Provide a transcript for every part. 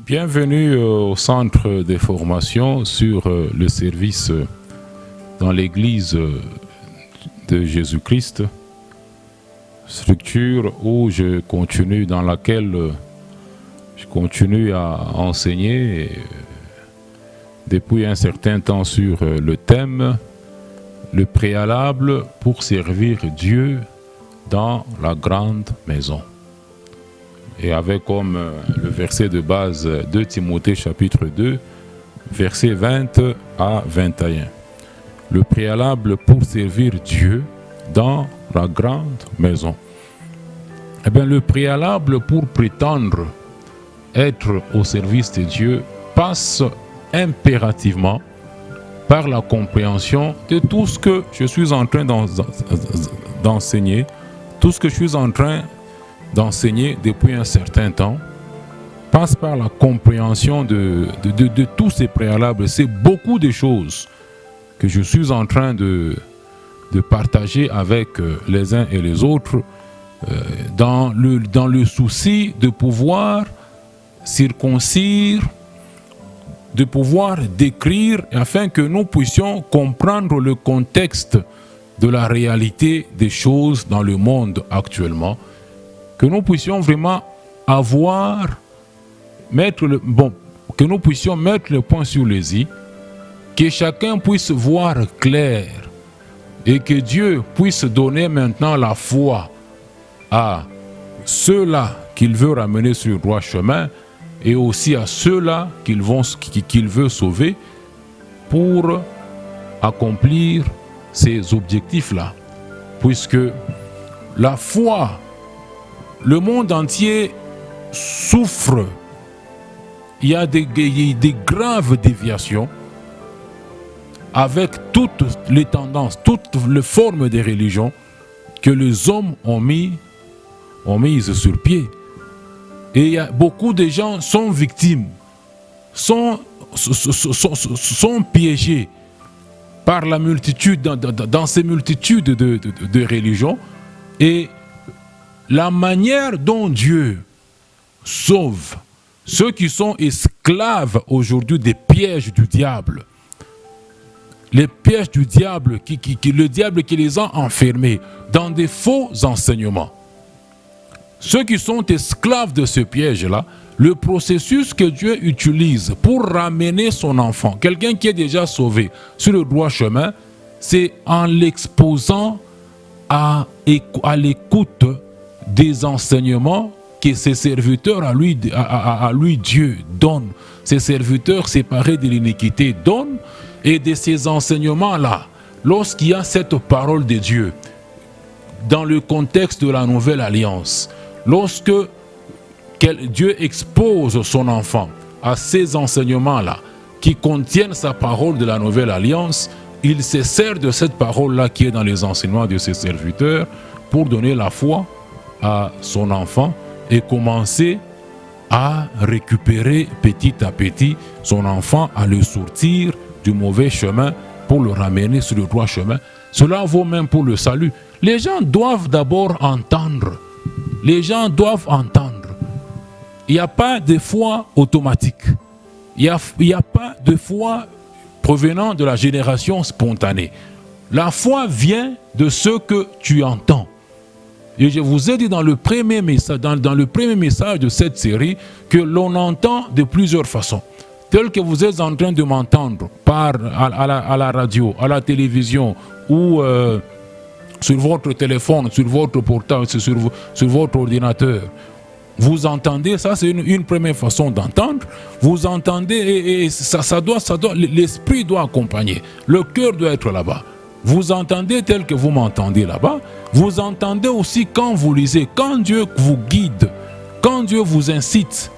Bienvenue au centre de formation sur le service dans l'église de Jésus-Christ, structure où dans laquelle je continue à enseigner depuis un certain temps sur le thème le préalable pour servir Dieu dans la grande maison. Et avec comme le verset de base 2 Timothée chapitre 2, versets 20 à 21. Le préalable pour servir Dieu dans la grande maison. Eh bien, le préalable pour prétendre être au service de Dieu passe impérativement par la compréhension de tout ce que je suis en train d'enseigner, tout ce que je suis en train d'enseigner depuis un certain temps, passe par la compréhension de tous ces préalables. C'est beaucoup de choses que je suis en train de partager avec les uns et les autres dans le souci de pouvoir circoncire, de pouvoir décrire afin que nous puissions comprendre le contexte de la réalité des choses dans le monde actuellement, que nous puissions vraiment que nous puissions mettre le point sur les i, que chacun puisse voir clair et que Dieu puisse donner maintenant la foi à ceux-là qu'il veut ramener sur le droit chemin et aussi à ceux-là qu'il veut sauver pour accomplir ces objectifs-là. Puisque la foi, le monde entier souffre. Il y a des graves déviations avec toutes les tendances, toutes les formes de religion que les hommes ont mises sur pied. Et il y a beaucoup de gens sont victimes, sont piégés par la multitude, dans ces multitudes de religions. Et la manière dont Dieu sauve ceux qui sont esclaves aujourd'hui des pièges du diable, les pièges du diable, le diable qui les a enfermés dans des faux enseignements. Ceux qui sont esclaves de ce piège-là, le processus que Dieu utilise pour ramener son enfant, quelqu'un qui est déjà sauvé sur le droit chemin, c'est en l'exposant à l'écoute des enseignements que ses serviteurs à lui Dieu donne. Ses serviteurs séparés de l'iniquité donnent, et de ces enseignements-là, lorsqu'il y a cette parole de Dieu, dans le contexte de la nouvelle alliance, lorsque Dieu expose son enfant à ces enseignements-là, qui contiennent sa parole de la nouvelle alliance, il se sert de cette parole-là qui est dans les enseignements de ses serviteurs pour donner la foi à son enfant et commencer à récupérer petit à petit son enfant, à le sortir du mauvais chemin pour le ramener sur le droit chemin. Cela vaut même pour le salut. Les gens doivent d'abord entendre. Les gens doivent entendre. Il n'y a pas de foi automatique. Il n'y a pas de foi provenant de la génération spontanée. La foi vient de ce que tu entends. Et je vous ai dit dans le premier message, dans le premier message de cette série, que l'on entend de plusieurs façons. Tel que vous êtes en train de m'entendre à la radio, à la télévision ou sur votre téléphone, sur votre portable, sur votre ordinateur. Vous entendez, ça c'est une première façon d'entendre. Vous entendez et ça doit, l'esprit doit accompagner. Le cœur doit être là-bas. Vous entendez tel que vous m'entendez là-bas. Vous entendez aussi quand vous lisez, quand Dieu vous guide, quand Dieu vous incite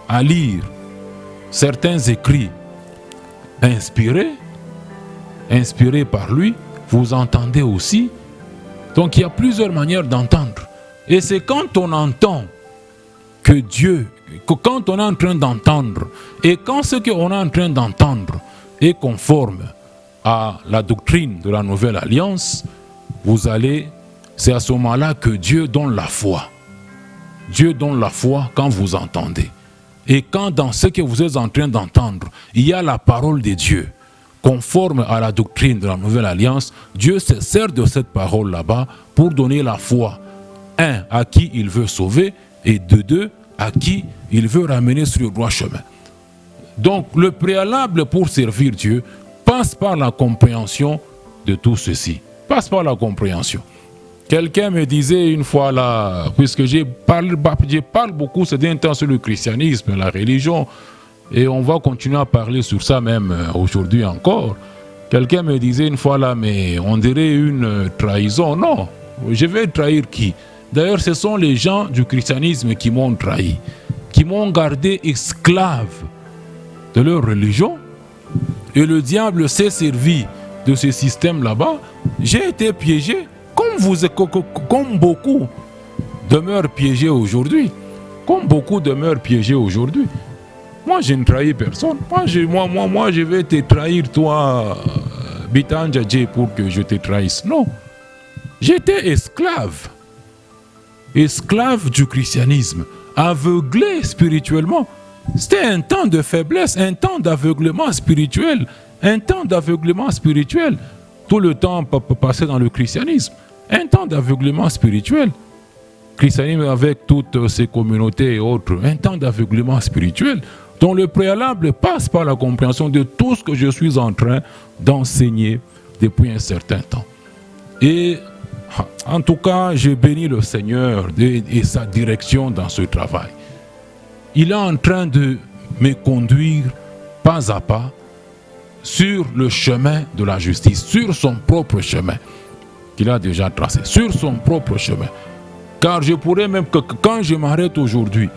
à lire certains écrits inspirés par lui, vous entendez aussi. Donc il y a plusieurs manières d'entendre. Et c'est quand on entend que quand on est en train d'entendre, et quand ce qu'on est en train d'entendre est conforme à la doctrine de la nouvelle alliance, c'est à ce moment-là que Dieu donne la foi. Dieu donne la foi quand vous entendez. Et quand dans ce que vous êtes en train d'entendre, il y a la parole de Dieu, conforme à la doctrine de la Nouvelle Alliance, Dieu se sert de cette parole là-bas pour donner la foi, un, à qui il veut sauver, et de deux, à qui il veut ramener sur le droit chemin. Donc le préalable pour servir Dieu passe par la compréhension de tout ceci. Passe par la compréhension. Quelqu'un me disait une fois là, puisque je parle beaucoup ces derniers temps sur le christianisme, la religion, et on va continuer à parler sur ça même aujourd'hui encore. Quelqu'un me disait une fois là, mais on dirait une trahison. Non, je vais trahir qui? D'ailleurs, ce sont les gens du christianisme qui m'ont trahi, qui m'ont gardé esclave de leur religion, et le diable s'est servi de ce système là-bas. J'ai été piégé, comme beaucoup demeurent piégés aujourd'hui. Comme beaucoup demeurent piégés aujourd'hui. Moi, je ne trahis personne. Moi, je vais te trahir, toi, Bitandjadje, pour que je te trahisse. Non. J'étais esclave. Esclave du christianisme. Aveuglé spirituellement. C'était un temps de faiblesse, un temps d'aveuglement spirituel. Un temps d'aveuglement spirituel. Tout le temps passé dans le christianisme. Un temps d'aveuglement spirituel. Christianisme avec toutes ses communautés et autres. Un temps d'aveuglement spirituel. dont le préalable passe par la compréhension de tout ce que je suis en train d'enseigner depuis un certain temps. Et en tout cas, je bénis le Seigneur et sa direction dans ce travail. Il est en train de me conduire pas à pas sur le chemin de la justice, sur son propre chemin qu'il a déjà tracé, sur son propre chemin. Car je pourrais même, que quand je m'arrête aujourd'hui,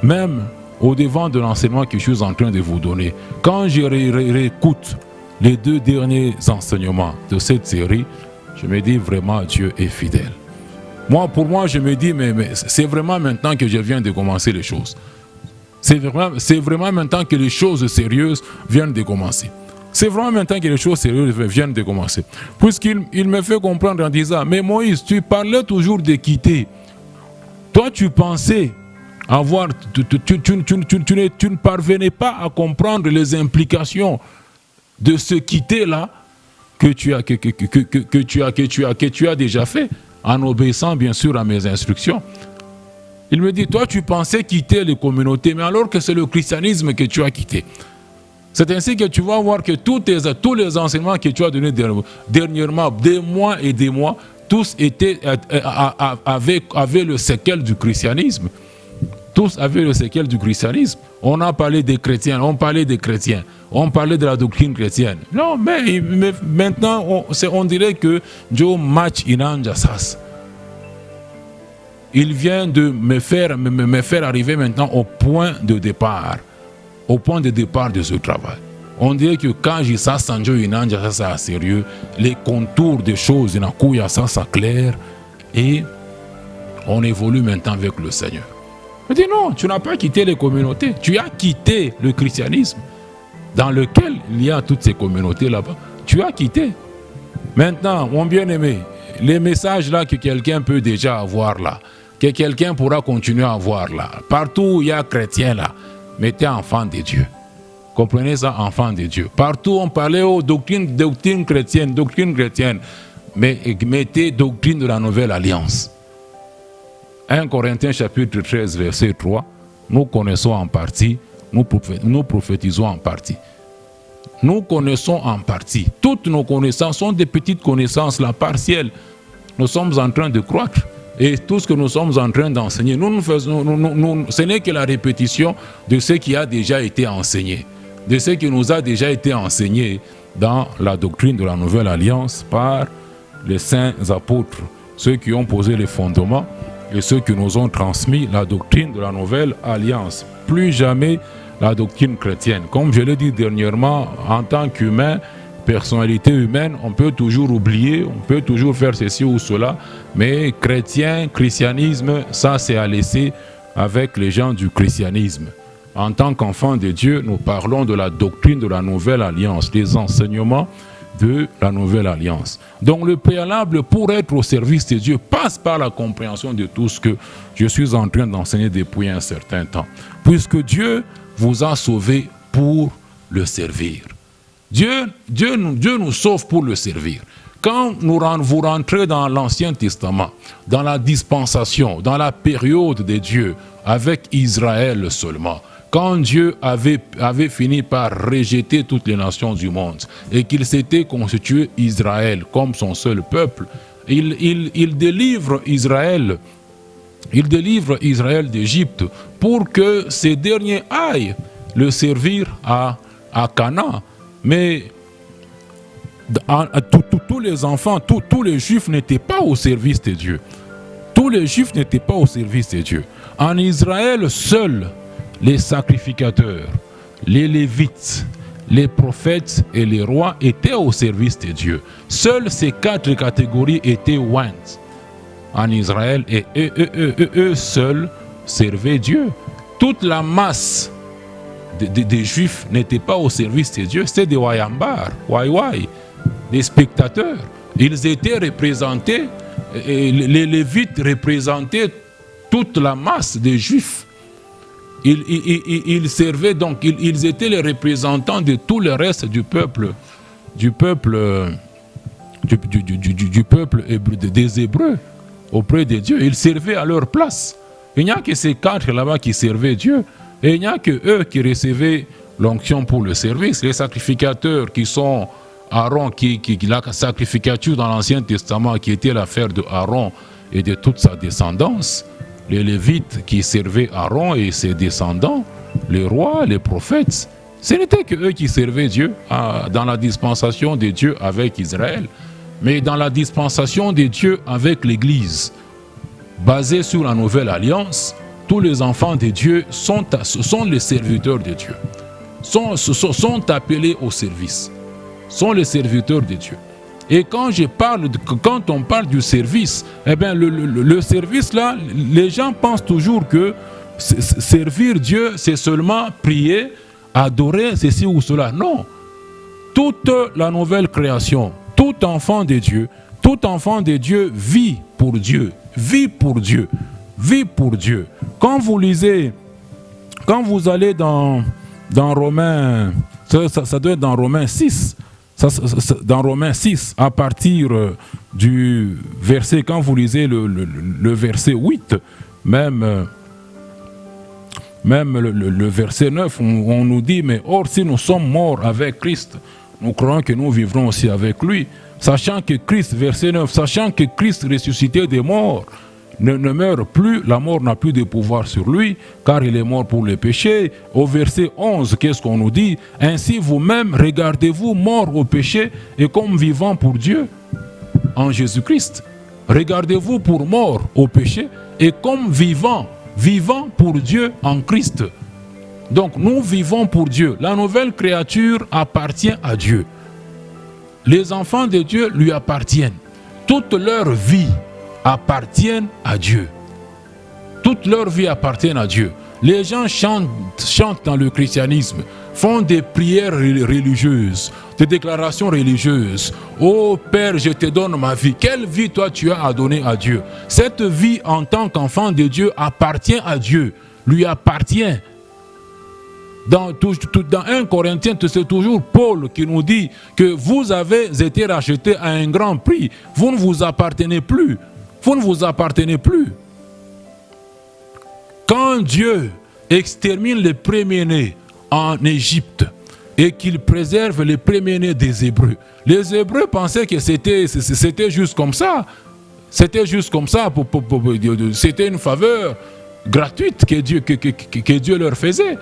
même au devant de l'enseignement que je suis en train de vous donner, quand je réécoute les 2 derniers enseignements de cette série, je me dis vraiment Dieu est fidèle. Pour moi, je me dis, mais c'est vraiment maintenant que je viens de commencer les choses. C'est vraiment maintenant que les choses sérieuses viennent de commencer. C'est vraiment maintenant que les choses sérieuses viennent de commencer. Puisqu'il me fait comprendre en disant, mais Moïse, tu parlais toujours de quitter. Toi, tu pensais avoir, tu ne parvenais pas à comprendre les implications de ce quitter-là que tu as déjà fait, en obéissant bien sûr à mes instructions. Il me dit, toi tu pensais quitter les communautés, mais alors que c'est le christianisme que tu as quitté. C'est ainsi que tu vas voir que tous les enseignements que tu as donnés dernièrement, des mois et des mois, tous avaient le séquel du christianisme. Tous avaient le séquel du christianisme. On a parlé des chrétiens, on parlait des chrétiens, on parlait de la doctrine chrétienne. Non, mais maintenant, on dirait que Joe match inanjasas. Il vient de me faire arriver maintenant au point de départ. Au point de départ de ce travail. On dirait que quand je sais Sanjo inanjasas sérieux, les contours des choses, ça clair, et on évolue maintenant avec le Seigneur. Je dis non, tu n'as pas quitté les communautés, tu as quitté le christianisme dans lequel il y a toutes ces communautés là-bas. Tu as quitté. Maintenant, mon bien-aimé, les messages là que quelqu'un peut déjà avoir là, que quelqu'un pourra continuer à avoir là, partout où il y a chrétien là, mettez enfant de Dieu. Comprenez ça, enfant de Dieu. Partout on parlait aux doctrine chrétienne, mais mettez doctrine de la nouvelle alliance. 1 Corinthiens chapitre 13, verset 3, nous connaissons en partie, nous prophétisons en partie. Nous connaissons en partie. Toutes nos connaissances sont des petites connaissances, là, partielles. Nous sommes en train de croître. Et tout ce que nous sommes en train d'enseigner, ce n'est que la répétition de ce qui a déjà été enseigné. De ce qui nous a déjà été enseigné dans la doctrine de la Nouvelle Alliance par les saints apôtres, ceux qui ont posé les fondements et ceux qui nous ont transmis la doctrine de la Nouvelle Alliance. Plus jamais la doctrine chrétienne. Comme je l'ai dit dernièrement, en tant qu'humain, personnalité humaine, on peut toujours oublier, on peut toujours faire ceci ou cela, mais christianisme, ça c'est à laisser avec les gens du christianisme. En tant qu'enfants de Dieu, nous parlons de la doctrine de la Nouvelle Alliance, des enseignements de la Nouvelle Alliance. Donc le préalable pour être au service de Dieu passe par la compréhension de tout ce que je suis en train d'enseigner depuis un certain temps. Puisque Dieu vous a sauvés pour le servir. Dieu nous sauve pour le servir. Quand vous rentrez dans l'Ancien Testament, dans la dispensation, dans la période de Dieu, avec Israël seulement, quand Dieu avait fini par rejeter toutes les nations du monde et qu'il s'était constitué Israël comme son seul peuple, il délivre Israël d'Égypte pour que ces derniers aillent le servir à Canaan. Mais tous les enfants, tous les juifs n'étaient pas au service de Dieu. Tous les juifs n'étaient pas au service de Dieu. En Israël, seuls les sacrificateurs, les lévites, les prophètes et les rois étaient au service de Dieu. Seules ces 4 catégories étaient ointes en Israël et eux seuls servaient Dieu. Toute la masse des Juifs n'était pas au service de Dieu, c'était des wayambar, des spectateurs. Ils étaient représentés, et les Lévites représentaient toute la masse des Juifs. Ils servaient donc, ils étaient les représentants de tout le reste du peuple des Hébreux auprès de Dieu. Ils servaient à leur place. Il n'y a que ces 4 là-bas qui servaient Dieu. Et il n'y a que eux qui recevaient l'onction pour le service. Les sacrificateurs qui sont Aaron, la sacrificature dans l'Ancien Testament qui était l'affaire de Aaron et de toute sa descendance. Les Lévites qui servaient Aaron et ses descendants, les rois, les prophètes. Ce n'était que eux qui servaient Dieu dans la dispensation de Dieu avec Israël. Mais dans la dispensation de Dieu avec l'Église, basée sur la Nouvelle Alliance, tous les enfants de Dieu sont les serviteurs de Dieu, sont appelés au service, sont les serviteurs de Dieu. Et quand on parle du service, eh bien le service là, les gens pensent toujours que servir Dieu, c'est seulement prier, adorer ceci ou cela. Non. Toute la nouvelle création, tout enfant de Dieu vit pour Dieu, vit pour Dieu, vit pour Dieu. Quand vous allez dans Romains, ça doit être dans Romains 6, dans Romains 6, à partir du verset, quand vous lisez le verset 8, même le verset 9, on nous dit, mais or si nous sommes morts avec Christ, nous croyons que nous vivrons aussi avec lui, sachant que Christ, verset 9, sachant que Christ ressuscité des morts, ne meurt plus, la mort n'a plus de pouvoir sur lui, car il est mort pour les péchés. Au verset 11, qu'est-ce qu'on nous dit? Ainsi vous-même, regardez-vous morts au péché et comme vivants pour Dieu en Jésus-Christ. Regardez-vous pour morts au péché et comme vivants pour Dieu en Christ. Donc nous vivons pour Dieu. La nouvelle créature appartient à Dieu. Les enfants de Dieu lui appartiennent. Toute leur vie appartiennent à Dieu. Toute leur vie appartient à Dieu. Les gens chantent dans le christianisme, font des prières religieuses, des déclarations religieuses. Oh Père, je te donne ma vie. Quelle vie toi tu as à donner à Dieu? Cette vie en tant qu'enfant de Dieu appartient à Dieu, lui appartient. Dans 1 Corinthiens, c'est toujours Paul qui nous dit que vous avez été rachetés à un grand prix. Vous ne vous appartenez plus. Vous ne vous appartenez plus. Quand Dieu extermine les premiers-nés en Égypte et qu'il préserve les premiers-nés des Hébreux, les Hébreux pensaient que c'était juste comme ça. C'était juste comme ça. C'était une faveur gratuite que Dieu leur faisait.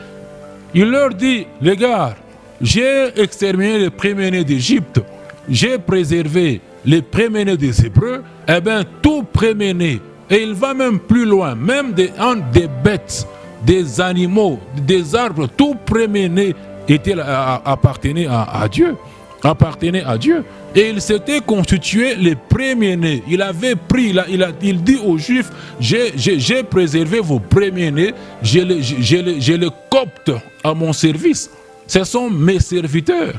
Il leur dit, les gars, j'ai exterminé les premiers-nés d'Égypte, j'ai préservé les premiers-nés des Hébreux, eh bien tout premier-né, et il va même plus loin, même des bêtes, des animaux, des arbres, tout premier-né appartenait à Dieu. Appartenait à Dieu. Et il s'était constitué les premiers-nés. Il avait pris, il dit aux Juifs, j'ai préservé vos premiers-nés, je les copte à mon service. Ce sont mes serviteurs.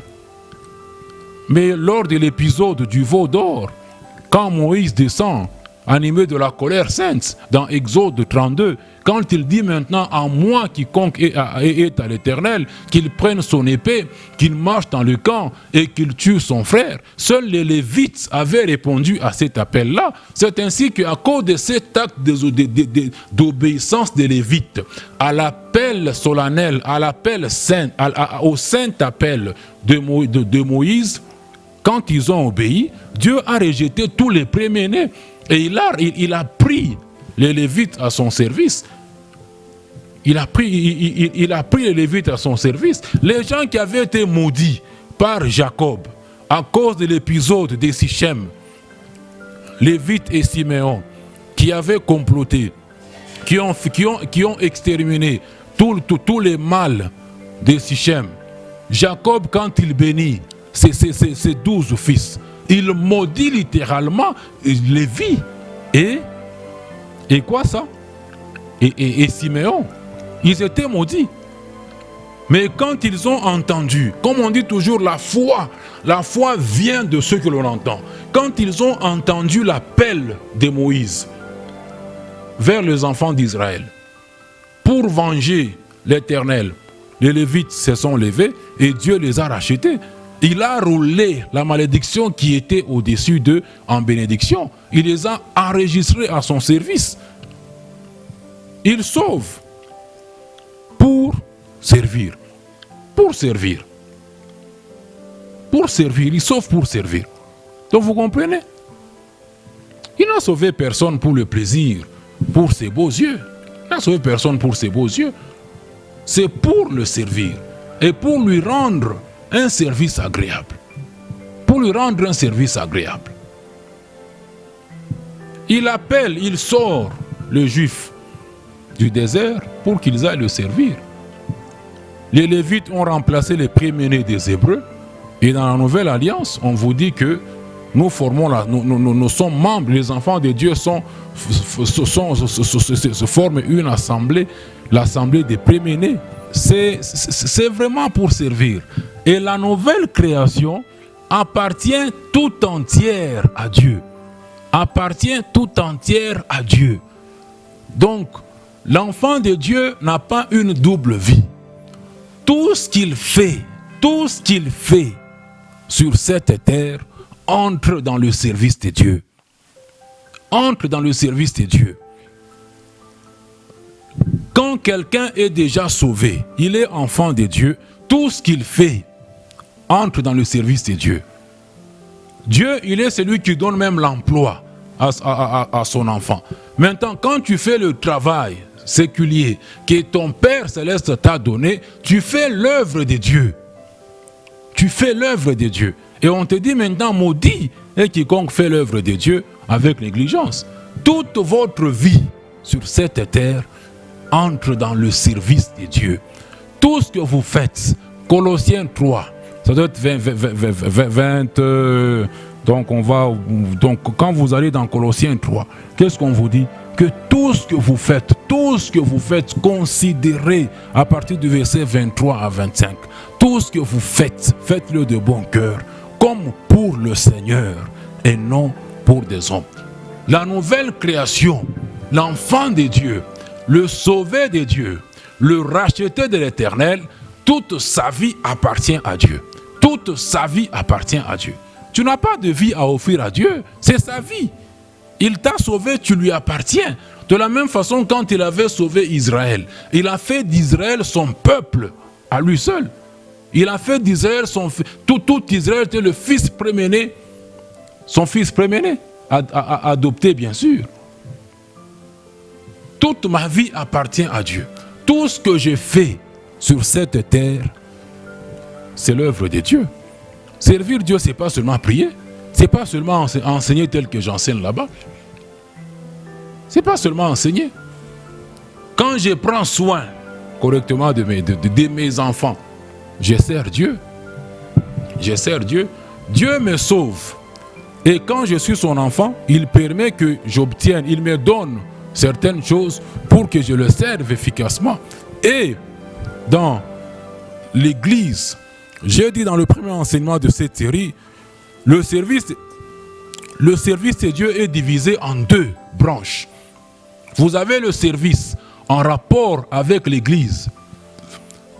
Mais lors de l'épisode du veau d'or, quand Moïse descend animé de la colère sainte, dans Exode 32, quand il dit maintenant à moi quiconque est à l'Éternel, qu'il prenne son épée, qu'il marche dans le camp et qu'il tue son frère. Seuls les Lévites avaient répondu à cet appel-là. C'est ainsi qu'à cause de cet acte d'obéissance des Lévites, à l'appel solennel, à l'appel saint, au saint appel de Moïse, quand ils ont obéi, Dieu a rejeté tous les premiers-nés et il a pris les Lévites à son service. Il a pris les Lévites à son service. Les gens qui avaient été maudits par Jacob à cause de l'épisode de Sichem, Lévites et Siméon, qui avaient comploté, qui ont exterminé tous les mâles de Sichem. Jacob, quand il bénit ses 12 fils, il maudit littéralement Lévi et quoi ça? Et Siméon. Ils étaient maudits. Mais quand ils ont entendu, comme on dit toujours, la foi vient de ce que l'on entend. Quand ils ont entendu l'appel de Moïse vers les enfants d'Israël pour venger l'Éternel, les Lévites se sont levés et Dieu les a rachetés. Il a roulé la malédiction qui était au-dessus d'eux en bénédiction. Il les a enregistrés à son service. Il sauve pour servir. Pour servir. Pour servir. Il sauve pour servir. Donc vous comprenez? Il n'a sauvé personne pour le plaisir, pour ses beaux yeux. Il n'a sauvé personne pour ses beaux yeux. C'est pour le servir et pour lui rendre un service agréable. Pour lui rendre un service agréable. Il appelle, il sort les Juifs du désert pour qu'ils aillent le servir. Les Lévites ont remplacé les premiers-nés des Hébreux. Et dans la Nouvelle Alliance, on vous dit que nous sommes membres, les enfants de Dieu se forment une assemblée, l'assemblée des premiers-nés. C'est vraiment pour servir. Et la nouvelle création appartient tout entière à Dieu. Appartient tout entière à Dieu. Donc, l'enfant de Dieu n'a pas une double vie. Tout ce qu'il fait sur cette terre entre dans le service de Dieu. Entre dans le service de Dieu. Quand quelqu'un est déjà sauvé, il est enfant de Dieu, tout ce qu'il fait entre dans le service de Dieu. Dieu, il est celui qui donne même l'emploi à son enfant. Maintenant, quand tu fais le travail séculier que ton Père Céleste t'a donné, tu fais l'œuvre de Dieu. Tu fais l'œuvre de Dieu. Et on te dit maintenant, maudit est quiconque fait l'œuvre de Dieu avec négligence. Toute votre vie sur cette terre entre dans le service de Dieu. Tout ce que vous faites, Colossiens 3, ça doit être 20 donc quand vous allez dans Colossiens 3, qu'est-ce qu'on vous dit? Que tout ce que vous faites, considérez à partir du verset 23 à 25. Tout ce que vous faites, faites-le de bon cœur, comme pour le Seigneur et non pour des hommes. La nouvelle création, l'enfant de Dieu, le sauvé de Dieu, le racheté de l'Éternel, toute sa vie appartient à Dieu. Toute sa vie appartient à Dieu. Tu n'as pas de vie à offrir à Dieu, c'est sa vie. Il t'a sauvé, tu lui appartiens. De la même façon, quand il avait sauvé Israël, il a fait d'Israël son peuple à lui seul. Il a fait d'Israël tout Israël était le fils premier-né, son fils premier-né, adopté bien sûr. Toute ma vie appartient à Dieu. Tout ce que j'ai fait sur cette terre, c'est l'œuvre de Dieu. Servir Dieu, ce n'est pas seulement prier. Ce n'est pas seulement enseigner tel que j'enseigne là-bas. Ce n'est pas seulement enseigner. Quand je prends soin correctement de mes enfants, je sers Dieu. Je sers Dieu. Dieu me sauve. Et quand je suis son enfant, il permet que j'obtienne, il me donne certaines choses pour que je le serve efficacement. Et dans l'Église, j'ai dit dans le premier enseignement de cette série, le service le service de Dieu est divisé en deux branches. Vous avez le service en rapport avec l'Église,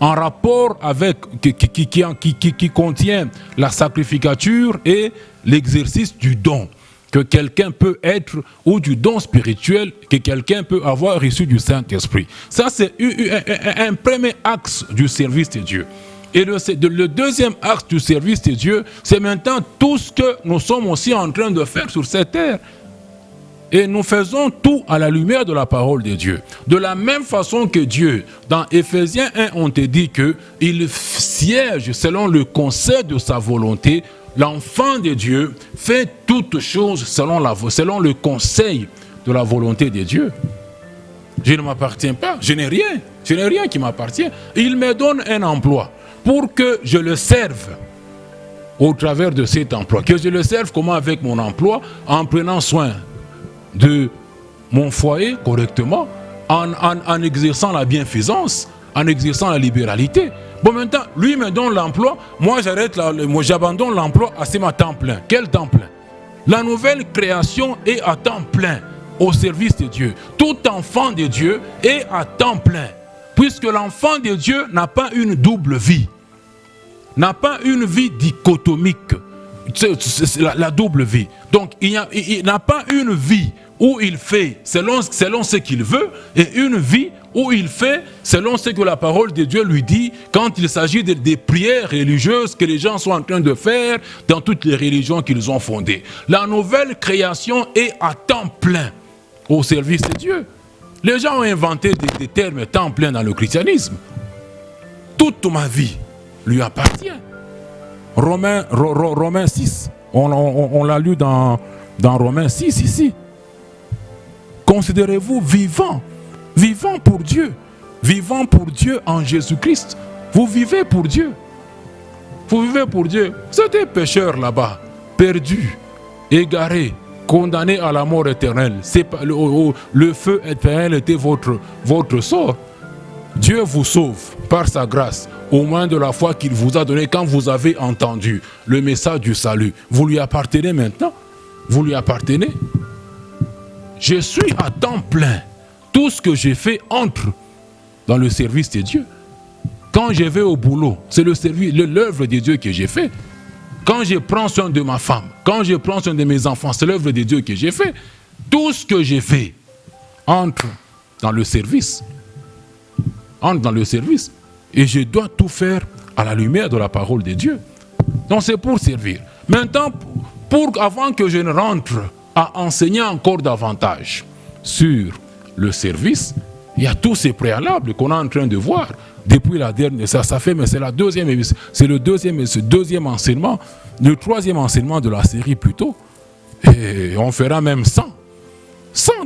en rapport avec qui contient la sacrificature et l'exercice du don que quelqu'un peut être, ou du don spirituel que quelqu'un peut avoir reçu du Saint-Esprit. Ça, c'est un premier axe du service de Dieu. Et le deuxième axe du service de Dieu, c'est maintenant tout ce que nous sommes aussi en train de faire sur cette terre. Et nous faisons tout à la lumière de la parole de Dieu. De la même façon que Dieu, dans Éphésiens 1, on te dit qu'il siège selon le conseil de sa volonté. L'enfant de Dieu fait toutes choses selon le conseil de la volonté de Dieu. Je ne m'appartiens pas, je n'ai rien qui m'appartient. Il me donne un emploi pour que je le serve au travers de cet emploi. Que je le serve comment avec mon emploi? En prenant soin de mon foyer correctement, en exerçant la bienfaisance, en exerçant la libéralité. Bon, maintenant, lui me donne l'emploi, moi j'abandonne l'emploi à ce temps plein. Quel temps plein? La nouvelle création est à temps plein au service de Dieu. Tout enfant de Dieu est à temps plein, puisque l'enfant de Dieu n'a pas une double vie, n'a pas une vie dichotomique, c'est la double vie. Donc il n'a pas une vie où il fait selon ce qu'il veut, et une vie où il fait selon ce que la parole de Dieu lui dit quand il s'agit des prières religieuses que les gens sont en train de faire dans toutes les religions qu'ils ont fondées. La nouvelle création est à temps plein au service de Dieu. Les gens ont inventé des termes temps plein dans le christianisme. Toute ma vie lui appartient. Romains 6, on l'a lu dans Romains 6 ici. Considérez-vous vivant pour Dieu, vivant pour Dieu en Jésus-Christ. Vous vivez pour Dieu. Vous vivez pour Dieu. C'était pécheur là-bas, perdu, égaré, condamné à la mort éternelle. Le feu éternel était votre sort. Dieu vous sauve par sa grâce, au moins de la foi qu'il vous a donnée quand vous avez entendu le message du salut. Vous lui appartenez maintenant. Vous lui appartenez. Je suis à temps plein. Tout ce que j'ai fait entre dans le service de Dieu. Quand je vais au boulot, c'est l'œuvre de Dieu que j'ai fait. Quand je prends soin de ma femme, quand je prends soin de mes enfants, c'est l'œuvre de Dieu que j'ai fait. Tout ce que j'ai fait entre dans le service. Entre dans le service. Et je dois tout faire à la lumière de la parole de Dieu. Donc c'est pour servir. Maintenant, avant que je ne rentre à enseigner encore davantage sur le service, il y a tous ces préalables qu'on est en train de voir depuis la dernière, ça fait, mais c'est le deuxième enseignement, le troisième enseignement de la série plutôt, et on fera même 100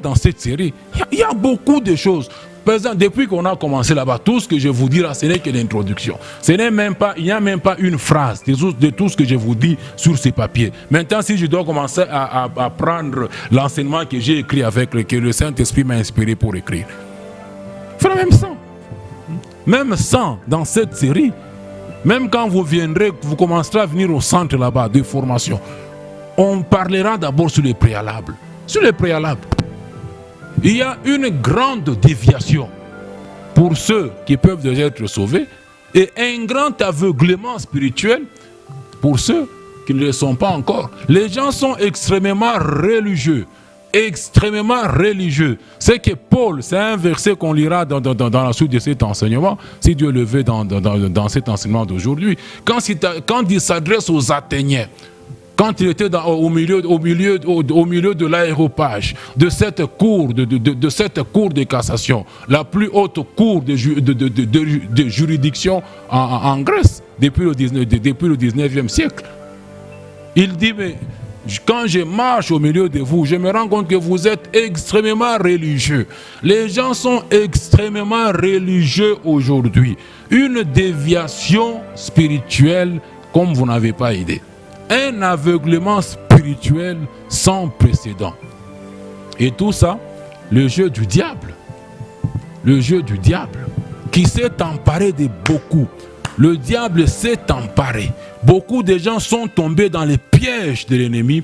dans cette série. Il y a beaucoup de choses. Par exemple, depuis qu'on a commencé là-bas, tout ce que je vous dis là, ce n'est que l'introduction. Il n'y a même pas une phrase de tout ce que je vous dis sur ces papiers. Maintenant, si je dois commencer à prendre l'enseignement que j'ai écrit que le Saint-Esprit m'a inspiré pour écrire, il faudra même 100. Même 100 dans cette série. Même quand vous viendrez, vous commencerez à venir au centre là-bas de formation, on parlera d'abord sur les préalables. Sur les préalables. Il y a une grande déviation pour ceux qui peuvent déjà être sauvés et un grand aveuglement spirituel pour ceux qui ne le sont pas encore. Les gens sont extrêmement religieux. Extrêmement religieux. C'est que Paul, c'est un verset qu'on lira dans la suite de cet enseignement, si Dieu le veut dans cet enseignement d'aujourd'hui. Quand il s'adresse aux Athéniens, quand il était au milieu de l'aéropage, de cette cour de cassation, la plus haute cour de juridiction en Grèce depuis le 19e siècle, il dit, mais quand je marche au milieu de vous, je me rends compte que vous êtes extrêmement religieux. Les gens sont extrêmement religieux aujourd'hui. Une déviation spirituelle comme vous n'avez pas idée. Un aveuglement spirituel sans précédent. Et tout ça, le jeu du diable. Le jeu du diable qui s'est emparé de beaucoup. Le diable s'est emparé. Beaucoup de gens sont tombés dans les pièges de l'ennemi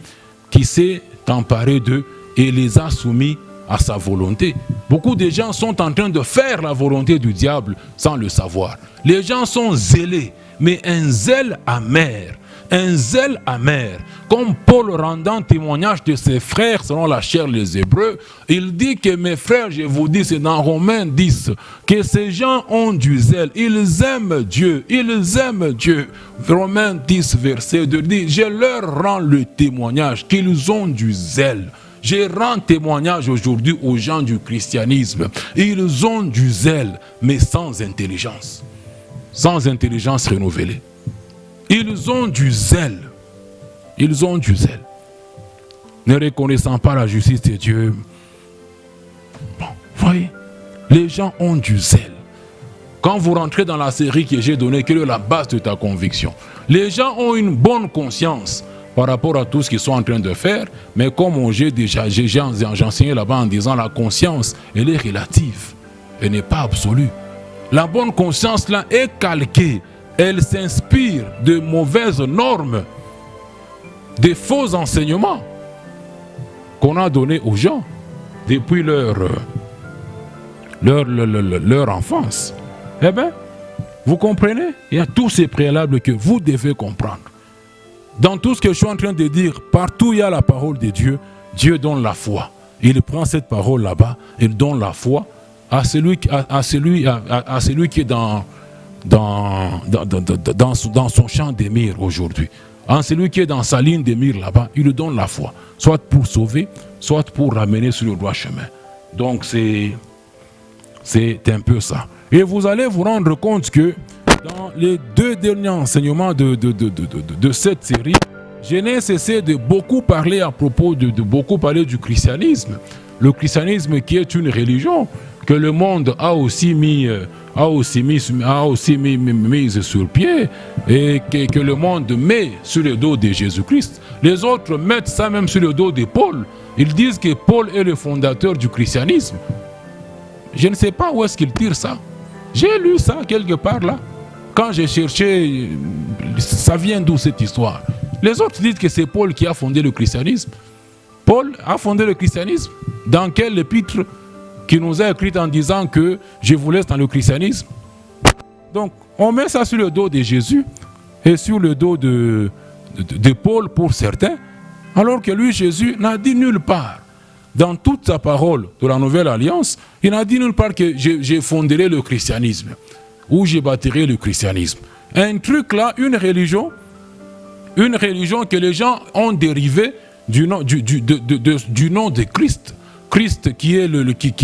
qui s'est emparé d'eux et les a soumis à sa volonté. Beaucoup de gens sont en train de faire la volonté du diable sans le savoir. Les gens sont zélés, mais un zèle amer. Un zèle amer. Comme Paul rendant témoignage de ses frères selon la chair les Hébreux, il dit que mes frères, je vous dis, c'est dans Romains 10, que ces gens ont du zèle. Ils aiment Dieu. Ils aiment Dieu. Romains 10, verset 2 dit, je leur rends le témoignage qu'ils ont du zèle. Je rends témoignage aujourd'hui aux gens du christianisme. Ils ont du zèle, mais sans intelligence. Sans intelligence renouvelée. Ils ont du zèle. Ils ont du zèle. Ne reconnaissant pas la justice de Dieu. Bon, voyez, les gens ont du zèle. Quand vous rentrez dans la série que j'ai donnée, quelle est la base de ta conviction? Les gens ont une bonne conscience par rapport à tout ce qu'ils sont en train de faire, mais comme j'ai enseigné là-bas en disant la conscience, elle est relative, elle n'est pas absolue. La bonne conscience là est calquée, elle s'inspire de mauvaises normes, des faux enseignements qu'on a donnés aux gens depuis leur enfance. Eh bien, vous comprenez? Il y a tous ces préalables que vous devez comprendre. Dans tout ce que je suis en train de dire, partout où il y a la parole de Dieu, Dieu donne la foi. Il prend cette parole là-bas, il donne la foi à celui qui est dans son champ de mire aujourd'hui. À celui qui est dans sa ligne de mire là-bas, il lui donne la foi. Soit pour sauver, soit pour ramener sur le droit chemin. Donc c'est un peu ça. Et vous allez vous rendre compte que dans les 2 derniers enseignements de cette série, je n'ai cessé de beaucoup parler à propos de beaucoup parler du christianisme. Le christianisme qui est une religion que le monde a aussi mis sur pied et que le monde met sur le dos de Jésus-Christ. Les autres mettent ça même sur le dos de Paul. Ils disent que Paul est le fondateur du christianisme. Je ne sais pas où est-ce qu'ils tirent ça. J'ai lu ça quelque part là. Quand j'ai cherché, ça vient d'où cette histoire? Les autres disent que c'est Paul qui a fondé le christianisme. Paul a fondé le christianisme. Dans quel épître qui nous a écrit en disant que je vous laisse dans le christianisme? Donc, on met ça sur le dos de Jésus et sur le dos de Paul pour certains, alors que lui, Jésus, n'a dit nulle part. Dans toute sa parole de la Nouvelle Alliance, il n'a dit nulle part que je fonderai le christianisme ou je bâtirai le christianisme. Un truc là, une religion que les gens ont dérivé du nom de Christ. Christ qui est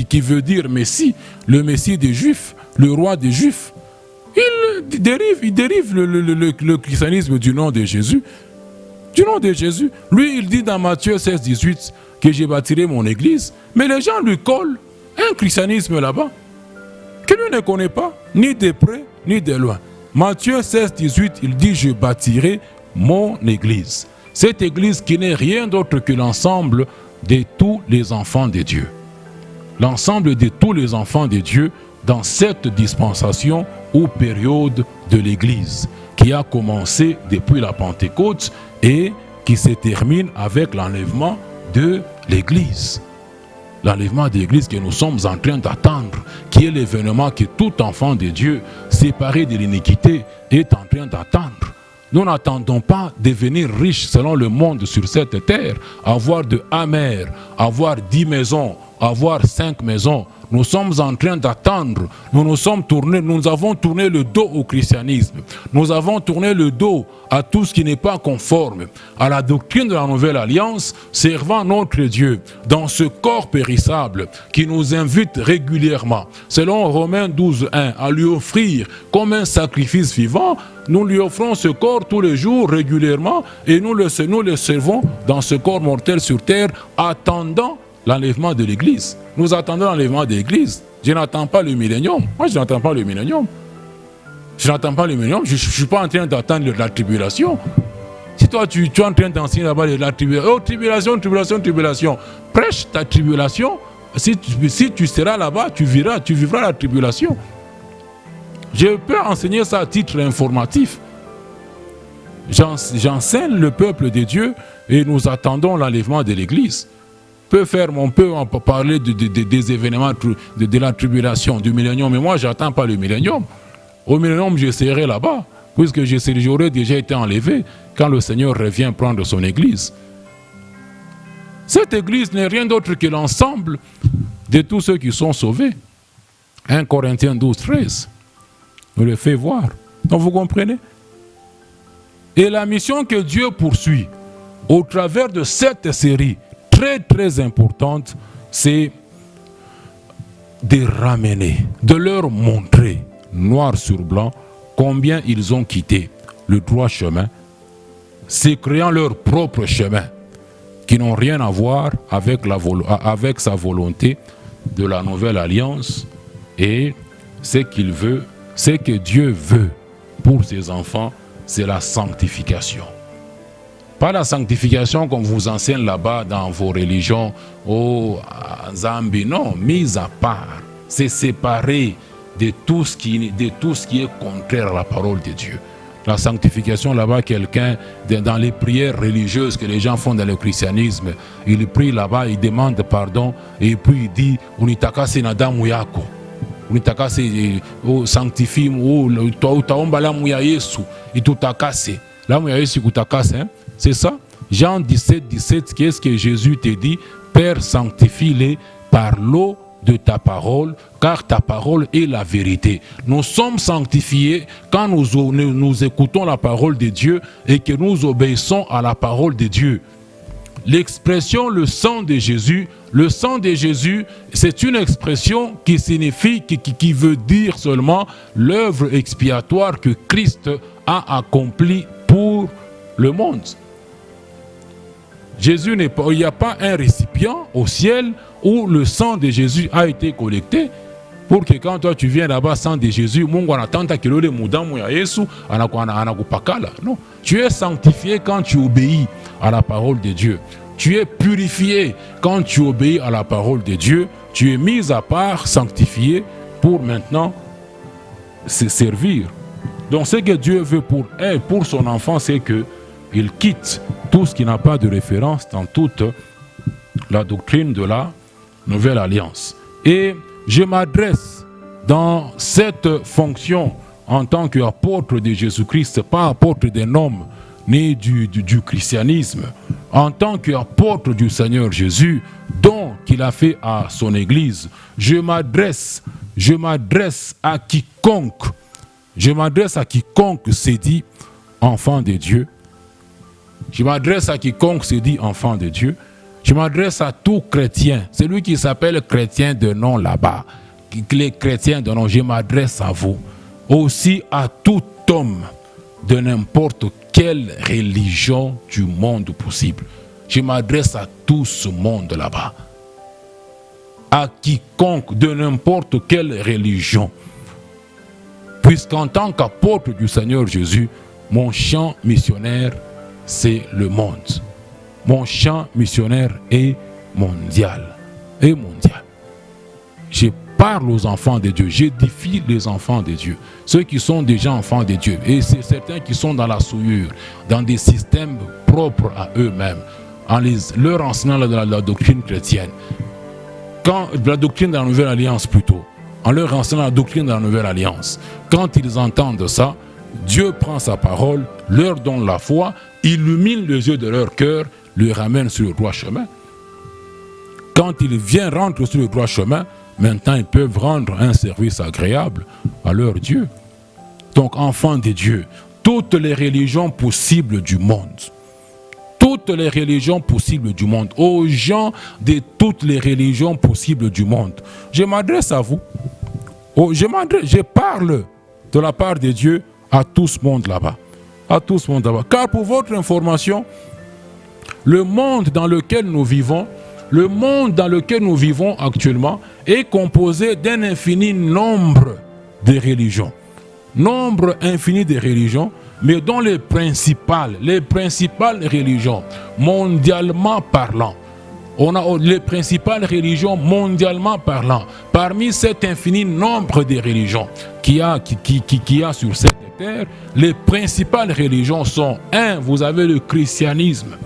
qui veut dire Messie, le Messie des Juifs, le roi des Juifs. Il dérive le christianisme du nom de Jésus. Du nom de Jésus. Lui, il dit dans Matthieu 16, 18 que j'ai bâtirai mon église. Mais les gens lui collent un christianisme là-bas que lui ne connaît pas, ni de près, ni de loin. Matthieu 16, 18, il dit je bâtirai mon église. Cette église qui n'est rien d'autre que l'ensemble de tous les enfants de Dieu. L'ensemble de tous les enfants de Dieu dans cette dispensation ou période de l'église qui a commencé depuis la Pentecôte et qui se termine avec l'enlèvement de l'église. L'enlèvement de l'église que nous sommes en train d'attendre, qui est l'événement que tout enfant de Dieu séparé de l'iniquité est en train d'attendre. Nous n'attendons pas devenir riches selon le monde sur cette terre, avoir de amers, avoir 10 maisons, avoir 5 maisons. Nous sommes en train d'attendre. Nous avons tourné le dos au christianisme. Nous avons tourné le dos à tout ce qui n'est pas conforme à la doctrine de la Nouvelle Alliance, servant notre Dieu dans ce corps périssable qui nous invite régulièrement, selon Romains 12, 1, à lui offrir comme un sacrifice vivant. Nous lui offrons ce corps tous les jours régulièrement et nous le servons dans ce corps mortel sur terre, attendant l'enlèvement de l'église. Nous attendons l'enlèvement de l'église. Je n'attends pas le millénium. Moi, je n'attends pas le millénium. Je n'attends pas le millénium. Je ne suis pas en train d'attendre la tribulation. Si toi, tu es en train d'enseigner là-bas la tribulation, oh, tribulation, tribulation, tribulation. Prêche ta tribulation. Si tu seras là-bas, tu vivras la tribulation. Je peux enseigner ça à titre informatif. J'enseigne le peuple de Dieu et nous attendons l'enlèvement de l'Église. On peut parler des événements de la tribulation, du millénium, mais moi, je n'attends pas le millénium. Au millénium, je serai là-bas, puisque j'aurai déjà été enlevé quand le Seigneur revient prendre son Église. Cette Église n'est rien d'autre que l'ensemble de tous ceux qui sont sauvés. 1 Corinthiens 12, 13 nous le fait voir. Donc vous comprenez? Et la mission que Dieu poursuit au travers de cette série très très importante, c'est de ramener, de leur montrer noir sur blanc combien ils ont quitté le droit chemin, se créant leur propre chemin qui n'ont rien à voir avec sa volonté de la nouvelle alliance et ce qu'il veut, ce que Dieu veut pour ses enfants, c'est la sanctification. Pas la sanctification comme vous enseigne là-bas dans vos religions, oh Zambi, non, mise à part, c'est séparé de tout ce qui est contraire à la parole de Dieu. La sanctification, là-bas, quelqu'un, dans les prières religieuses que les gens font dans le christianisme, il prie là-bas, il demande pardon, et puis il dit, unitakase nadamu yako, unitakase, sanctifie, utaomba lamu ya Yesu, itutakase, lamu ya Yesu kutakase, hein? C'est ça? Jean 17, 17, qu'est-ce que Jésus te dit? Père, sanctifie-les par l'eau de ta parole, car ta parole est la vérité. Nous sommes sanctifiés quand nous écoutons la parole de Dieu et que nous obéissons à la parole de Dieu. L'expression le sang de Jésus, c'est une expression qui signifie, qui veut dire seulement l'œuvre expiatoire que Christ a accomplie pour le monde. Jésus n'est pas, il n'y a pas un récipient au ciel où le sang de Jésus a été collecté pour que quand toi tu viens là-bas, sang de Jésus, non, tu es sanctifié quand tu obéis à la parole de Dieu. Tu es purifié quand tu obéis à la parole de Dieu. Tu es mis à part, sanctifié pour maintenant se servir. Donc ce que Dieu veut pour son enfant, c'est que il quitte tout ce qui n'a pas de référence dans toute la doctrine de la nouvelle alliance. Et je m'adresse dans cette fonction en tant qu'apôtre de Jésus-Christ, pas apôtre d'un homme ni du christianisme, en tant qu'apôtre du Seigneur Jésus, don qu'il a fait à son Église. Je m'adresse à quiconque s'est dit enfant de Dieu. Je m'adresse à quiconque se dit enfant de Dieu. Je m'adresse à tout chrétien, celui qui s'appelle chrétien de nom là-bas, les chrétiens de nom, je m'adresse à vous. Aussi à tout homme de n'importe quelle religion du monde possible. Je m'adresse à tout ce monde là-bas. À quiconque de n'importe quelle religion. Puisqu'en tant qu'apôtre du Seigneur Jésus, mon champ missionnaire, c'est le monde. Mon champ missionnaire est mondial. Je parle aux enfants de Dieu. J'édifie les enfants de Dieu. Ceux qui sont déjà enfants de Dieu. Et c'est certains qui sont dans la souillure, dans des systèmes propres à eux-mêmes, en leur enseignant la doctrine chrétienne. La doctrine de la Nouvelle Alliance plutôt. En leur enseignant la doctrine de la Nouvelle Alliance. Quand ils entendent ça, Dieu prend sa parole, leur donne la foi, illumine les yeux de leur cœur, les ramène sur le droit chemin. Quand ils viennent rentrer sur le droit chemin, maintenant ils peuvent rendre un service agréable à leur Dieu. Donc enfants de Dieu, toutes les religions possibles du monde, aux gens de toutes les religions possibles du monde, je m'adresse à vous. Je parle de la part de Dieu à tout ce monde là-bas. Car pour votre information, le monde dans lequel nous vivons actuellement est composé d'un infini nombre de religions. Nombre infini de religions, mais dont les principales religions, mondialement parlant, on a les principales religions mondialement parlant. Parmi cet infini nombre de religions qu'il y a sur cette terre, les principales religions sont 1. Vous avez le christianisme.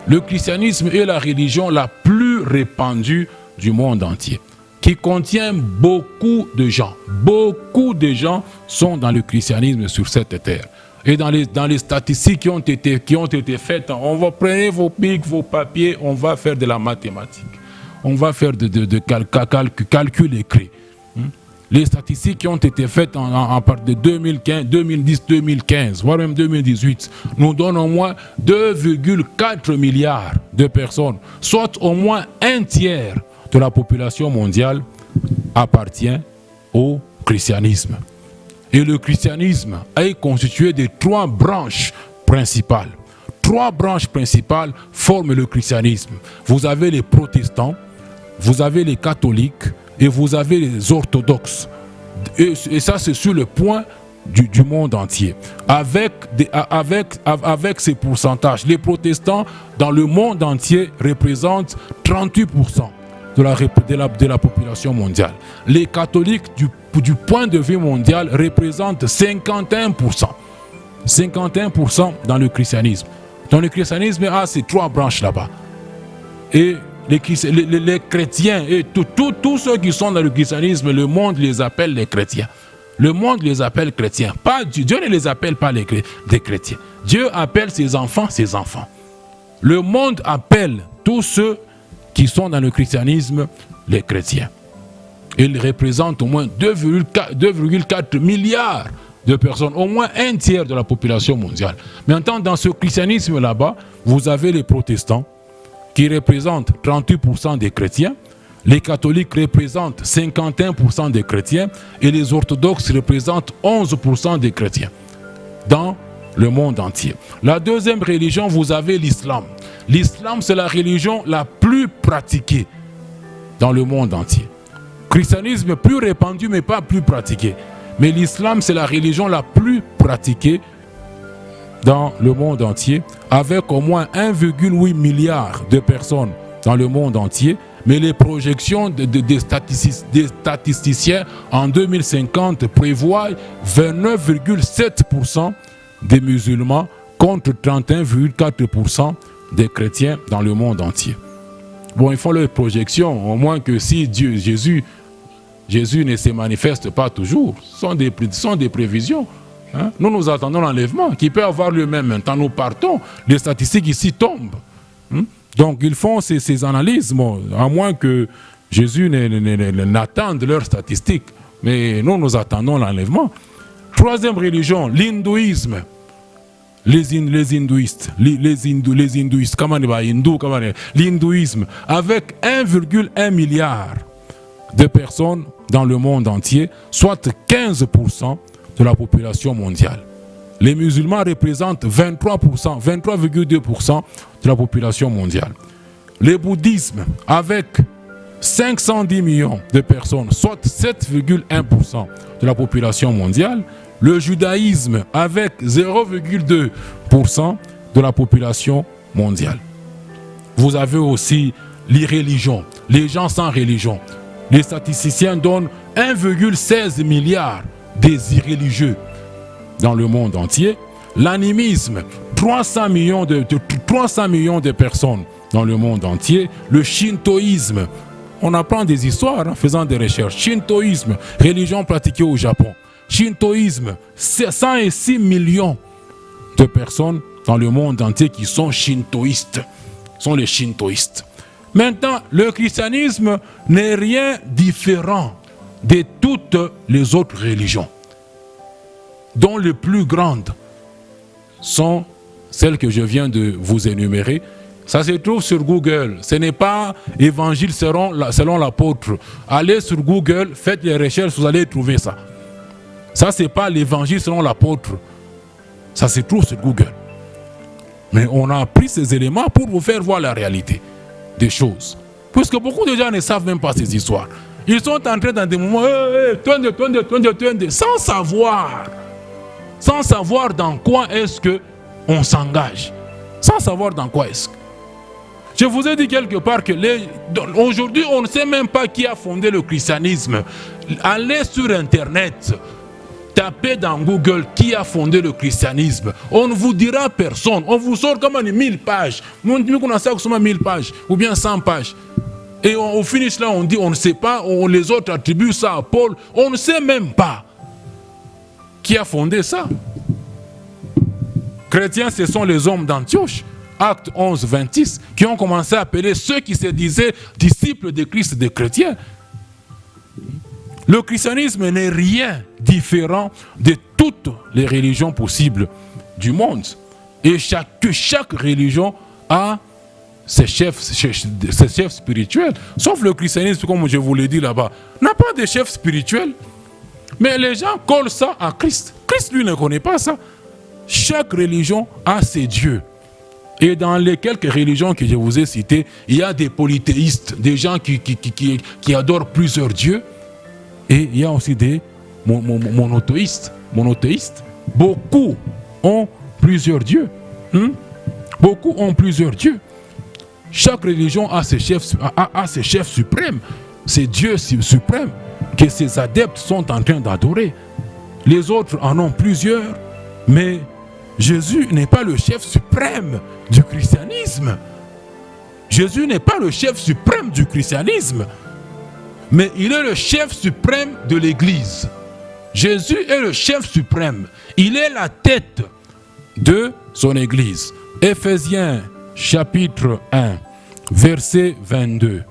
Le christianisme est la religion la plus répandue du monde entier, qui contient beaucoup de gens. Beaucoup de gens sont dans le christianisme sur cette terre. Et dans les statistiques qui ont été faites, on va prendre vos pics, vos papiers, on va faire de la mathématique. On va faire de calcul écrit. Les statistiques qui ont été faites à partir de 2015, 2010, 2015, voire même 2018, nous donnent au moins 2,4 milliards de personnes, soit au moins un tiers de la population mondiale appartient au christianisme. Et le christianisme est constitué de 3 branches principales. 3 branches principales forment le christianisme. Vous avez les protestants, vous avez les catholiques et vous avez les orthodoxes. Et ça, c'est sur le point du monde entier. Avec ces pourcentages, les protestants dans le monde entier représentent 38% de la population mondiale. Les catholiques, du point de vue mondial, représentent 51%. 51% dans le christianisme. Dans le christianisme, il y a ces 3 branches là-bas. Et les chrétiens et tous ceux qui sont dans le christianisme, le monde les appelle les chrétiens. Le monde les appelle chrétiens. Pas Dieu ne les appelle pas des chrétiens. Dieu appelle ses enfants. Le monde appelle tous ceux qui sont dans le christianisme les chrétiens. Ils représentent au moins 2,4 milliards de personnes, au moins un tiers de la population mondiale. Maintenant, dans ce christianisme là-bas, vous avez les protestants qui représentent 38% des chrétiens, les catholiques représentent 51% des chrétiens et les orthodoxes représentent 11% des chrétiens dans le monde entier. La deuxième religion, vous avez l'islam. L'islam, c'est la religion la plus pratiquée dans le monde entier. Christianisme plus répandu, mais pas plus pratiqué. Mais l'islam, c'est la religion la plus pratiquée dans le monde entier, avec au moins 1,8 milliard de personnes dans le monde entier. Mais les projections des statisticiens en 2050 prévoient 29,7% des musulmans contre 31,4% des chrétiens dans le monde entier. Bon, ils font leurs projections, au moins que si Jésus ne se manifeste pas toujours, ce sont des prévisions. Hein? Nous attendons l'enlèvement qui peut avoir lieu même maintenant. Nous partons, les statistiques ici tombent. Donc ils font ces analyses, à moins que Jésus n'attende leurs statistiques. Mais nous attendons l'enlèvement. Troisième religion, l'hindouisme. L'hindouisme, avec 1,1 milliard de personnes dans le monde entier, soit 15% de la population mondiale. Les musulmans représentent 23,2% de la population mondiale. Le bouddhisme, avec 510 millions de personnes, soit 7,1% de la population mondiale. Le judaïsme, avec 0,2% de la population mondiale. Vous avez aussi l'irréligion, les gens sans religion. Les statisticiens donnent 1,16 milliard des irréligieux dans le monde entier. L'animisme, 300 millions de personnes dans le monde entier. Le shintoïsme, on apprend des histoires en faisant des recherches. Shintoïsme, religion pratiquée au Japon. Shintoïsme, 106 millions de personnes dans le monde entier qui sont shintoïstes, sont les shintoïstes. Maintenant, le christianisme n'est rien différent de toutes les autres religions, dont les plus grandes sont celles que je viens de vous énumérer. Ça se trouve sur Google. Ce n'est pas évangile selon l'apôtre. Allez sur Google, faites les recherches, vous allez trouver ça. Ça, ce n'est pas l'évangile selon l'apôtre. Ça se trouve sur Google. Mais on a pris ces éléments pour vous faire voir la réalité des choses. Puisque beaucoup de gens ne savent même pas ces histoires. Ils sont entrés dans des moments, sans savoir dans quoi est-ce qu'on s'engage. Sans savoir dans quoi est-ce que. Je vous ai dit quelque part que aujourd'hui, on ne sait même pas qui a fondé le christianisme. Allez sur Internet. tapez dans Google qui a fondé le christianisme. On ne vous dira personne. On vous sort comme 1000 pages. Nous avons 1000 pages ou bien 100 pages. Et au finish là, on dit on ne sait pas, les autres attribuent ça à Paul. On ne sait même pas qui a fondé ça. Chrétiens, ce sont les hommes d'Antioche, Actes 11, 26, qui ont commencé à appeler ceux qui se disaient disciples de Christ des chrétiens. Le christianisme n'est rien différent de toutes les religions possibles du monde. Et chaque religion a ses chefs spirituels. Sauf le christianisme, comme je vous l'ai dit là-bas, n'a pas de chef spirituel. Mais les gens collent ça à Christ. Christ, lui, ne connaît pas ça. Chaque religion a ses dieux. Et dans les quelques religions que je vous ai citées, il y a des polythéistes, des gens qui adorent plusieurs dieux. Et il y a aussi des monothéistes. Beaucoup ont plusieurs dieux. Beaucoup ont plusieurs dieux. Chaque religion a ses chefs suprêmes, ses dieux suprêmes que ses adeptes sont en train d'adorer. Les autres en ont plusieurs, mais Jésus n'est pas le chef suprême du christianisme. Jésus n'est pas le chef suprême du christianisme, mais il est le chef suprême de l'Église. Jésus est le chef suprême. Il est la tête de son Église. Éphésiens chapitre 1, versets 22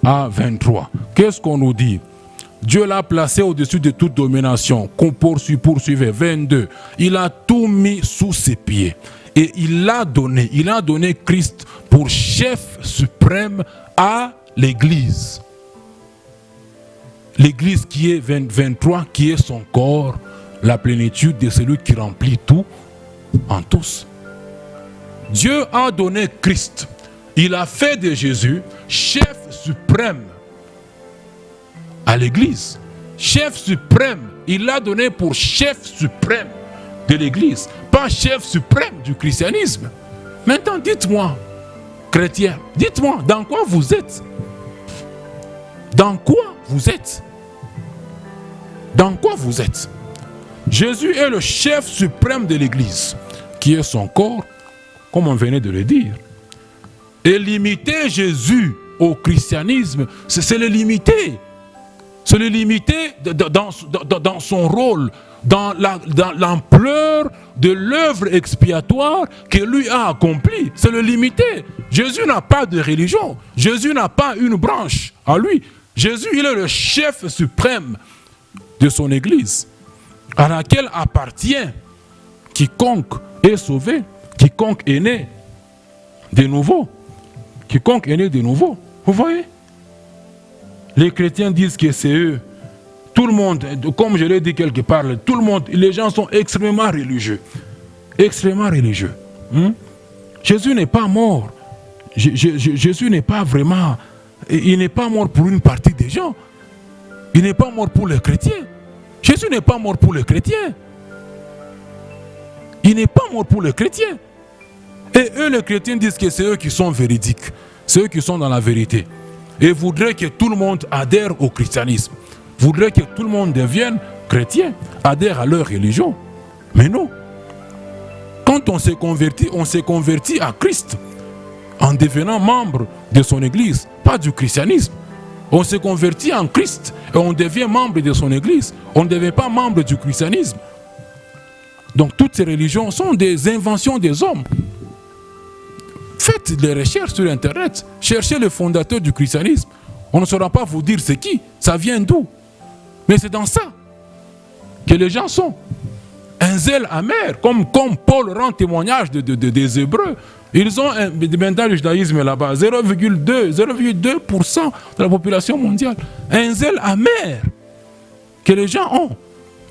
à 23. Qu'est-ce qu'on nous dit? Dieu l'a placé au-dessus de toute domination. Poursuivez. 22. Il a tout mis sous ses pieds. Et il a donné Christ pour chef suprême à l'Église. L'Église qui est 23, qui est son corps, la plénitude de celui qui remplit tout en tous. Dieu a donné Christ. Il a fait de Jésus chef suprême à l'Église. Chef suprême, il l'a donné pour chef suprême de l'Église, pas chef suprême du christianisme. Maintenant, dites-moi, chrétiens, dites-moi, dans quoi vous êtes? Dans quoi vous êtes? Dans quoi vous êtes? Jésus est le chef suprême de l'Église, qui est son corps, comme on venait de le dire. Et limiter Jésus au christianisme, c'est le limiter. C'est le limiter dans son rôle, dans l'ampleur de l'œuvre expiatoire que lui a accomplie. C'est le limiter. Jésus n'a pas de religion. Jésus n'a pas une branche à lui. Jésus, il est le chef suprême de son Église, à laquelle appartient quiconque est sauvé, quiconque est né de nouveau. Quiconque est né de nouveau. Vous voyez? Les chrétiens disent que c'est eux. Tout le monde, comme je l'ai dit quelque part, tout le monde, les gens sont extrêmement religieux. Extrêmement religieux. Jésus n'est pas mort. Jésus n'est pas vraiment... Il n'est pas mort pour une partie des gens. Il n'est pas mort pour les chrétiens. Jésus n'est pas mort pour les chrétiens. Il n'est pas mort pour les chrétiens. Et eux, les chrétiens, disent que c'est eux qui sont véridiques. C'est eux qui sont dans la vérité. Et voudraient que tout le monde adhère au christianisme. Voudraient que tout le monde devienne chrétien, adhère à leur religion. Mais non. Quand on s'est converti à Christ en devenant membre de son Église, pas du christianisme. On s'est converti en Christ et on devient membre de son Église. On ne devient pas membre du christianisme. Donc toutes ces religions sont des inventions des hommes. Faites des recherches sur Internet. Cherchez le fondateur du christianisme. On ne saura pas vous dire c'est qui. Ça vient d'où. Mais c'est dans ça que les gens sont. Un zèle amer, comme Paul rend témoignage des Hébreux. Ils ont maintenant le judaïsme là-bas, 0,2% de la population mondiale. Un zèle amer que les gens ont.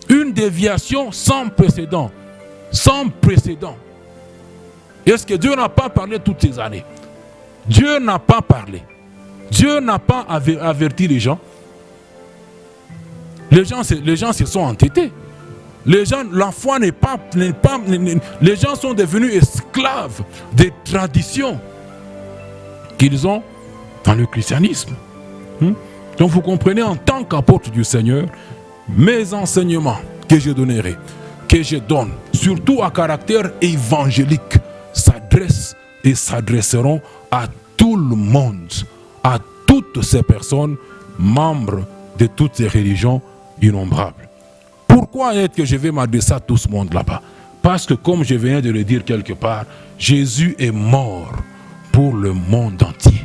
Une déviation sans précédent. Sans précédent. Est-ce que Dieu n'a pas parlé toutes ces années? Dieu n'a pas parlé. Dieu n'a pas averti les gens. Les gens se sont entêtés. Les gens, la foi n'est pas... Les gens sont devenus esclaves des traditions qu'ils ont dans le christianisme. Donc vous comprenez, en tant qu'apôtre du Seigneur, mes enseignements que je donnerai, que je donne, surtout à caractère évangélique, s'adressent et s'adresseront à tout le monde, à toutes ces personnes, membres de toutes ces religions innombrables. Pourquoi est-ce que je vais m'adresser à tout ce monde là-bas? Parce que comme je viens de le dire quelque part, Jésus est mort pour le monde entier.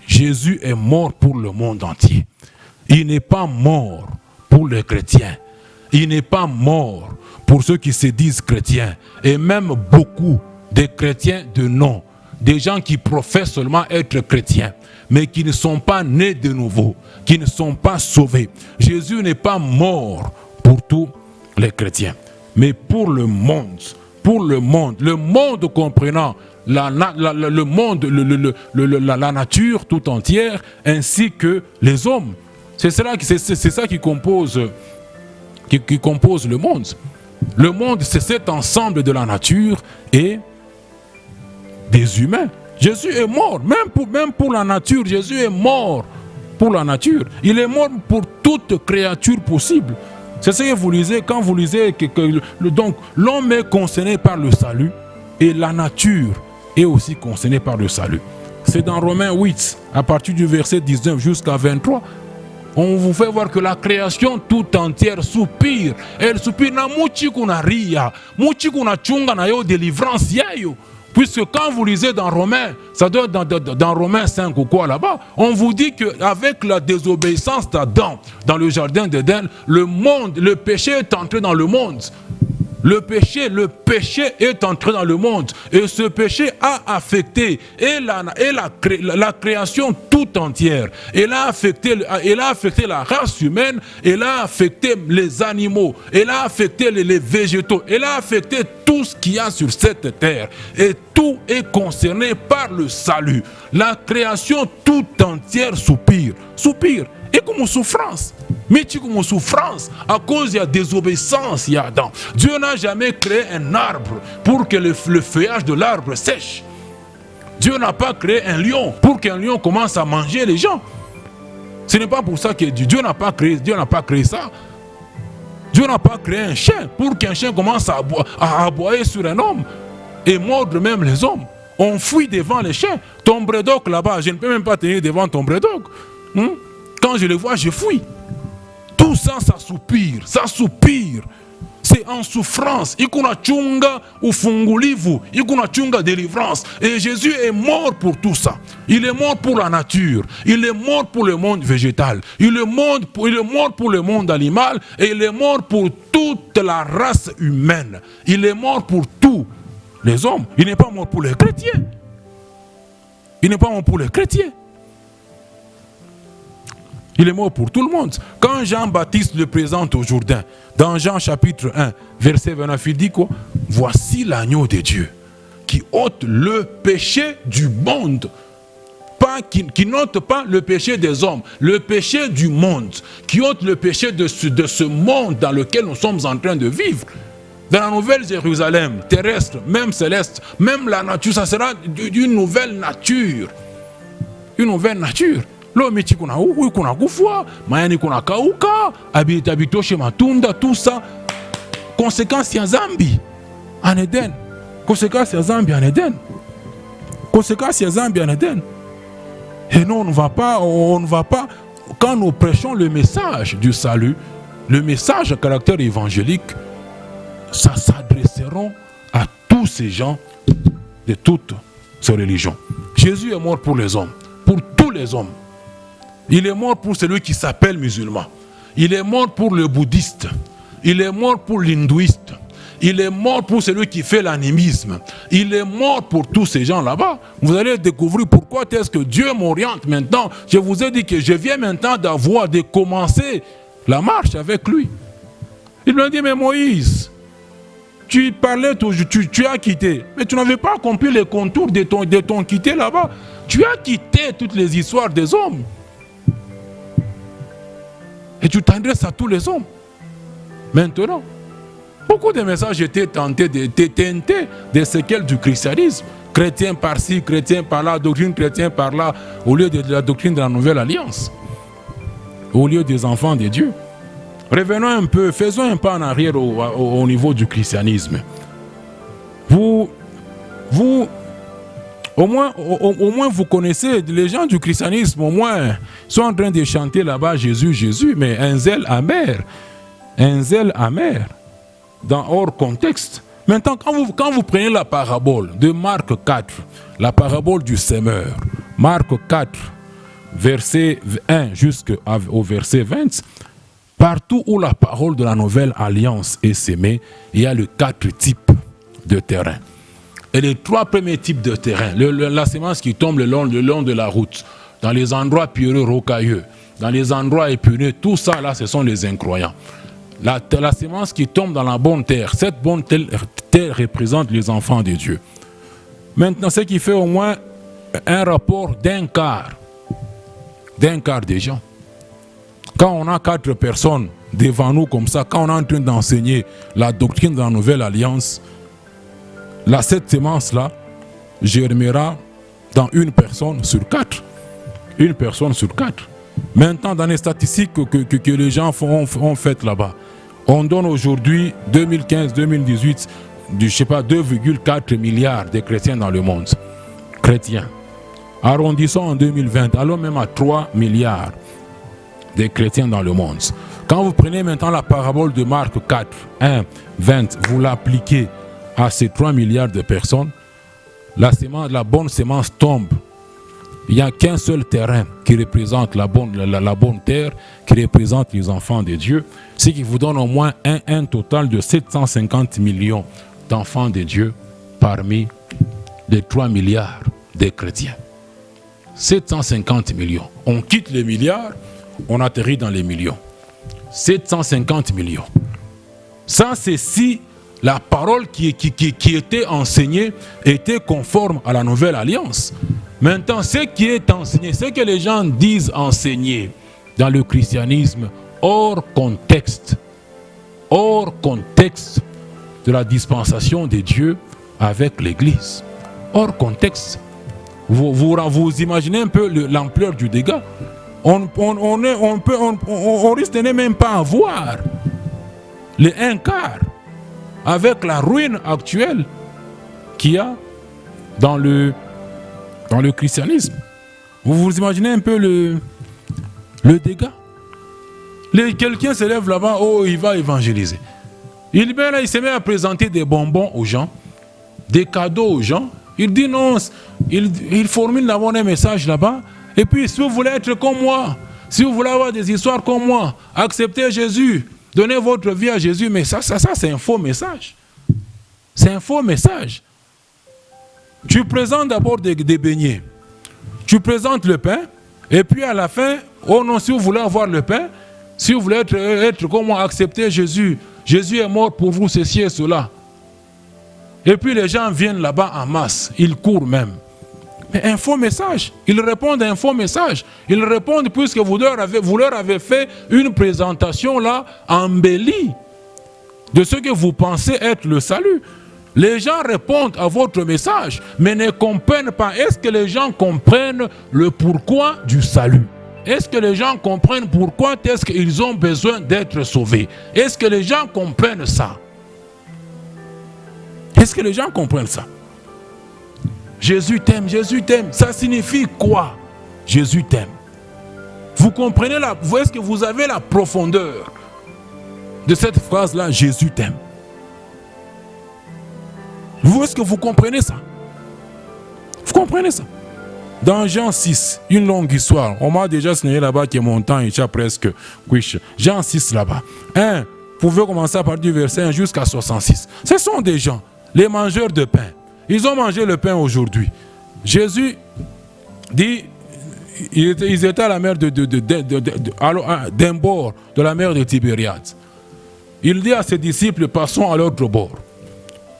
Jésus est mort pour le monde entier. Il n'est pas mort pour les chrétiens. Il n'est pas mort pour ceux qui se disent chrétiens. Et même beaucoup de chrétiens de nom. Des gens qui professent seulement être chrétiens, mais qui ne sont pas nés de nouveau, qui ne sont pas sauvés. Jésus n'est pas mort pour tous les chrétiens, mais pour le monde. Pour le monde comprenant le monde, la nature tout entière, ainsi que les hommes. C'est ça qui compose le monde. Le monde, c'est cet ensemble de la nature et des humains. Jésus est mort, même pour la nature. Jésus est mort pour la nature. Il est mort pour toute créature possible. C'est ce que vous lisez quand vous lisez donc l'homme est concerné par le salut et la nature est aussi concernée par le salut. C'est dans Romains 8, à partir du verset 19 jusqu'à 23. On vous fait voir que la création tout entière soupire. Elle soupire na muchi kuna ria, muchi kuna chunga na yo délivrance yayo. Puisque quand vous lisez dans Romains, ça doit être dans Romains 5 ou quoi là-bas, on vous dit qu'avec la désobéissance d'Adam dans le jardin d'Éden, le péché est entré dans le monde. Le péché est entré dans le monde. Et ce péché a affecté la création tout entière. Elle a affecté la race humaine, elle a affecté les animaux, elle a affecté les végétaux, elle a affecté tout ce qu'il y a sur cette terre. Et tout est concerné par le salut. La création tout entière soupire. Et comme souffrance. Mais tu comme souffrance à cause de la désobéissance il y a Adam. Dieu n'a jamais créé un arbre pour que le feuillage de l'arbre sèche. Dieu n'a pas créé un lion pour qu'un lion commence à manger les gens. Ce n'est pas pour ça que Dieu n'a pas créé ça. Dieu n'a pas créé un chien pour qu'un chien commence à aboyer sur un homme et mordre même les hommes. On fuit devant les chiens. Ton bredok là-bas, je ne peux même pas tenir devant ton bredok. Quand je le vois, je fuis. Tout ça, ça soupire. C'est en souffrance. Ikuna chunga ufungulivu, ikuna chunga délivrance. Et Jésus est mort pour tout ça. Il est mort pour la nature. Il est mort pour le monde végétal. Il est mort pour le monde animal. Et il est mort pour toute la race humaine. Il est mort pour tous les hommes. Il n'est pas mort pour les chrétiens. Il est mort pour tout le monde. Quand Jean-Baptiste le présente au Jourdain, dans Jean chapitre 1, verset 29, il dit quoi? Voici l'agneau de Dieu qui ôte le péché du monde. Qui n'ôte pas le péché des hommes, le péché du monde, qui ôte le péché de ce monde dans lequel nous sommes en train de vivre. Dans la nouvelle Jérusalem, terrestre, même céleste, même la nature, ça sera d'une nouvelle nature. Une nouvelle nature. Lo miti kuna huku kuna kufwa, mayani kuna kauka, habitoshe matunda, tout ça. Conséquence ya zambi en Éden. Conséquence ya zambi en Éden. Et nous, on ne va pas, quand nous prêchons le message du salut, le message à caractère évangélique, ça s'adresseront à tous ces gens de toutes ces religions. Jésus est mort pour les hommes, pour tous les hommes. Il est mort pour celui qui s'appelle musulman. Il est mort pour le bouddhiste. Il est mort pour l'hindouiste. Il est mort pour celui qui fait l'animisme. Il est mort pour tous ces gens là-bas. Vous allez découvrir pourquoi est-ce que Dieu m'oriente maintenant. Je vous ai dit que je viens maintenant de commencer la marche avec lui. Il m'a dit, mais Moïse, tu parlais, tu as quitté. Mais tu n'avais pas accompli les contours de ton quitté là-bas. Tu as quitté toutes les histoires des hommes. Et tu t'adresses à tous les hommes. Maintenant, beaucoup de messages étaient tentés des séquelles du christianisme. Chrétien par-ci, chrétien par-là, doctrine chrétien par-là, au lieu de la doctrine de la nouvelle alliance. Au lieu des enfants de Dieu. Revenons un peu, faisons un pas en arrière au niveau du christianisme. Au moins vous connaissez les gens du christianisme, au moins sont en train de chanter là-bas Jésus, Jésus, mais un zèle amer, dans hors contexte. Maintenant, quand vous prenez la parabole de Marc 4, la parabole du semeur, Marc 4, verset 1 jusqu'au verset 20, partout où la parole de la nouvelle alliance est sémée, il y a les 4 types de terrain. Et les 3 premiers types de terrain, la semence qui tombe le long de la route, dans les endroits pierreux, rocailleux, dans les endroits épineux, tout ça là, ce sont les incroyants. La semence qui tombe dans la bonne terre, cette bonne terre représente les enfants de Dieu. Maintenant, ce qui fait au moins un rapport d'un quart des gens. Quand on a 4 personnes devant nous comme ça, quand on est en train d'enseigner la doctrine de la nouvelle alliance, cette semence-là germera dans une personne sur 4. Une personne sur 4. Maintenant, dans les statistiques que les gens ont faites là-bas, on donne aujourd'hui, 2015-2018, 2,4 milliards de chrétiens dans le monde. Chrétiens. Arrondissons en 2020, allons même à 3 milliards de chrétiens dans le monde. Quand vous prenez maintenant la parabole de Marc 4, 1, 20, vous l'appliquez à ces 3 milliards de personnes, la bonne semence tombe. Il n'y a qu'un seul terrain qui représente la bonne terre, qui représente les enfants de Dieu, ce qui vous donne au moins un total de 750 millions d'enfants de Dieu parmi les 3 milliards de chrétiens. 750 millions. On quitte les milliards, on atterrit dans les millions. 750 millions. Ça, c'est si la parole qui était enseignée était conforme à la nouvelle alliance. Maintenant, ce qui est enseigné, ce que les gens disent enseigner dans le christianisme, hors contexte de la dispensation de Dieu avec l'Église. Hors contexte. Vous imaginez un peu l'ampleur du dégât. On risque de ne même pas avoir les 1 quart avec la ruine actuelle qu'il y a dans le christianisme. Vous imaginez un peu le dégât. Quelqu'un se lève là-bas, il va évangéliser. Il se met à présenter des bonbons aux gens, des cadeaux aux gens. Il dit non, il formule d'abord un message là-bas. Et puis, si vous voulez être comme moi, si vous voulez avoir des histoires comme moi, acceptez Jésus, donnez votre vie à Jésus. Mais ça c'est un faux message. C'est un faux message. Tu présentes d'abord des beignets. Tu présentes le pain. Et puis à la fin, oh non, si vous voulez avoir le pain, si vous voulez être comme moi, acceptez Jésus. Jésus est mort pour vous, ceci et cela. Et puis les gens viennent là-bas en masse. Ils courent même. Mais un faux message. Ils répondent à un faux message. Ils répondent puisque vous leur avez fait une présentation là, embellie de ce que vous pensez être le salut. Les gens répondent à votre message, mais ne comprennent pas. Est-ce que les gens comprennent le pourquoi du salut? Est-ce que les gens comprennent pourquoi est-ce qu'ils ont besoin d'être sauvés? Est-ce que les gens comprennent ça? Est-ce que les gens comprennent ça? Jésus t'aime, Jésus t'aime. Ça signifie quoi? Jésus t'aime. Vous comprenez est-ce que vous avez la profondeur de cette phrase-là? Jésus t'aime. Est-ce que vous comprenez ça? Vous comprenez ça? Dans Jean 6, une longue histoire. On m'a déjà signalé là-bas que mon temps est presque quiche. Jean 6 là-bas. Vous pouvez commencer à partir du verset 1 jusqu'à 66. Ce sont des gens, les mangeurs de pain. Ils ont mangé le pain aujourd'hui. Jésus dit, ils étaient à la mer d'un bord de la mer de Tibériade. Il dit à ses disciples, passons à l'autre bord.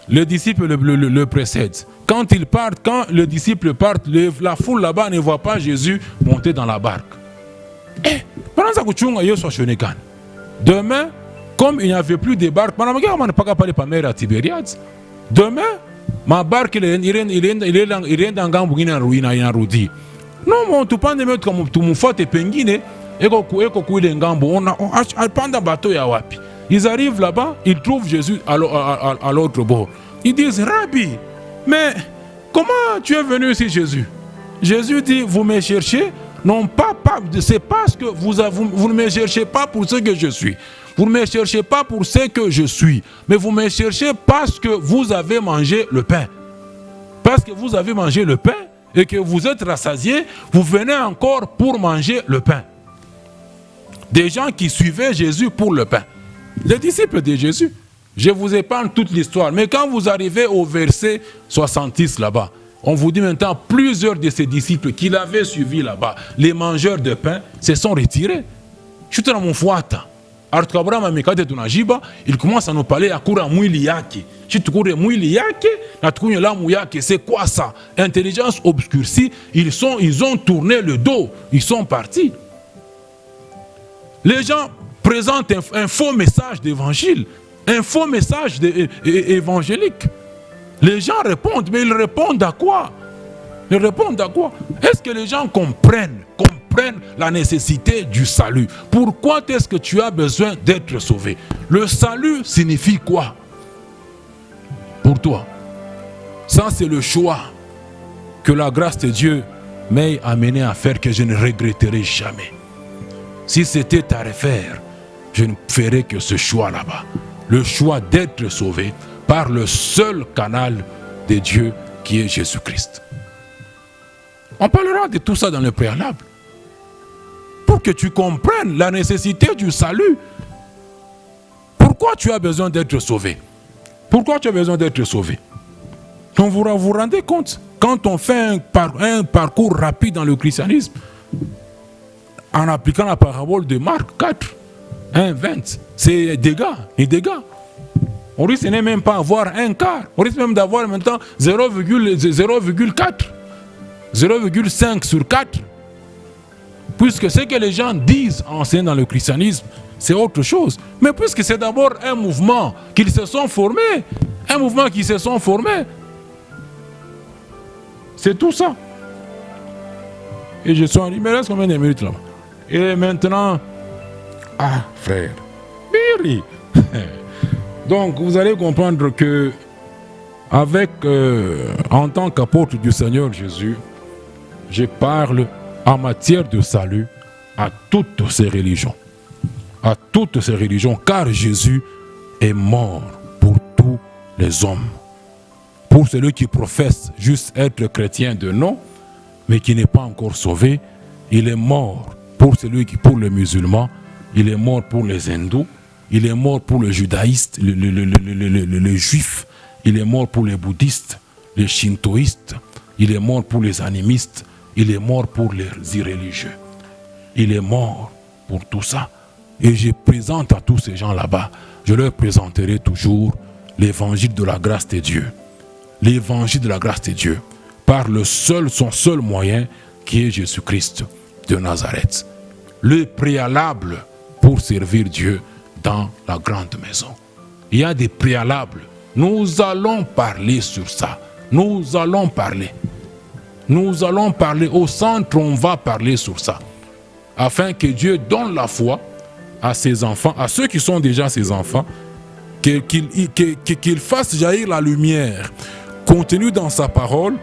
Le disciple le précède. Quand ils partent, quand le disciple part, la foule là-bas ne voit pas Jésus monter dans la barque. Demain, comme il n'y avait plus de barque, demain, ma barque il est dans Gambouina Ruina Rudi. Non, mon tout pas de mettre comme tout mon faute et pengine. Ils arrivent là-bas, ils trouvent Jésus à l'autre bord. Ils disent, Rabbi, mais comment tu es venu ici, Jésus? Jésus dit, vous me cherchez, non pas, c'est parce que vous ne me cherchez pas pour ce que je suis. Vous ne me cherchez pas pour ce que je suis, mais vous me cherchez parce que vous avez mangé le pain. Parce que vous avez mangé le pain et que vous êtes rassasiés, vous venez encore pour manger le pain. Des gens qui suivaient Jésus pour le pain. Les disciples de Jésus. Je vous épargne toute l'histoire. Mais quand vous arrivez au verset 66 là-bas, on vous dit maintenant plusieurs de ses disciples qui l'avaient suivi là-bas, les mangeurs de pain, se sont retirés. Je suis dans mon foata. Il commence à nous parler à Kura Mwili Yake. C'est quoi ça? Intelligence obscurcie. Ils ont tourné le dos. Ils sont partis. Les gens présentent un faux message d'évangile, un faux message évangélique. Les gens répondent, mais ils répondent à quoi? Ils répondent à quoi? Est-ce que les gens comprennent la nécessité du salut? Pourquoi est-ce que tu as besoin d'être sauvé? Le salut signifie quoi pour toi? Ça, c'est le choix que la grâce de Dieu m'ait amené à faire, que je ne regretterai jamais. Si c'était à refaire, je ne ferais que ce choix là-bas. Le choix d'être sauvé par le seul canal de Dieu qui est Jésus-Christ. On parlera de tout ça dans le préalable. Pour que tu comprennes la nécessité du salut. Pourquoi tu as besoin d'être sauvé? Pourquoi tu as besoin d'être sauvé? Donc vous vous rendez compte, quand on fait un parcours rapide dans le christianisme, en appliquant la parabole de Marc 4, 1, 20, c'est les dégâts. On risque de même pas avoir un quart. On risque même d'avoir maintenant 0,4, 0,5 sur 4. Puisque ce que les gens disent enseignent dans le christianisme, c'est autre chose. Mais puisque c'est d'abord un mouvement qu'ils se sont formés, c'est tout ça. Et je suis en il me reste combien de minutes là? Et maintenant, frère, Miri. Donc vous allez comprendre que en tant qu'apôtre du Seigneur Jésus, je parle en matière de salut à toutes ces religions. À toutes ces religions, car Jésus est mort pour tous les hommes. Pour celui qui professe juste être chrétien de nom, mais qui n'est pas encore sauvé, il est mort pour le musulman, il est mort pour les hindous, il est mort pour le judaïste, le juif, il est mort pour les bouddhistes, les shintoïstes, il est mort pour les animistes, il est mort pour les irréligieux. Il est mort pour tout ça. Et je présente à tous ces gens là-bas, je leur présenterai toujours l'évangile de la grâce de Dieu. L'évangile de la grâce de Dieu, par son seul moyen qui est Jésus-Christ de Nazareth. Le préalable pour servir Dieu dans la grande maison. Il y a des préalables. Nous allons parler sur ça. Nous allons parler au centre, on va parler sur ça. Afin que Dieu donne la foi à ses enfants, à ceux qui sont déjà ses enfants, qu'il fasse jaillir la lumière contenue dans sa parole,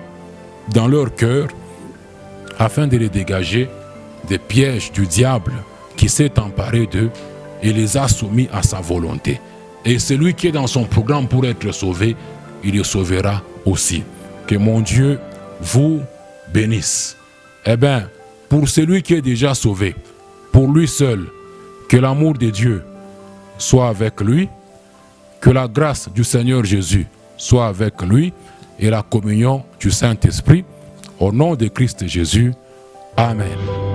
dans leur cœur, afin de les dégager des pièges du diable qui s'est emparé d'eux et les a soumis à sa volonté. Et celui qui est dans son programme pour être sauvé, il le sauvera aussi. Que mon Dieu vous bénisse. Eh bien, pour celui qui est déjà sauvé, pour lui seul, que l'amour de Dieu soit avec lui, que la grâce du Seigneur Jésus soit avec lui et la communion du Saint-Esprit, au nom de Christ Jésus. Amen.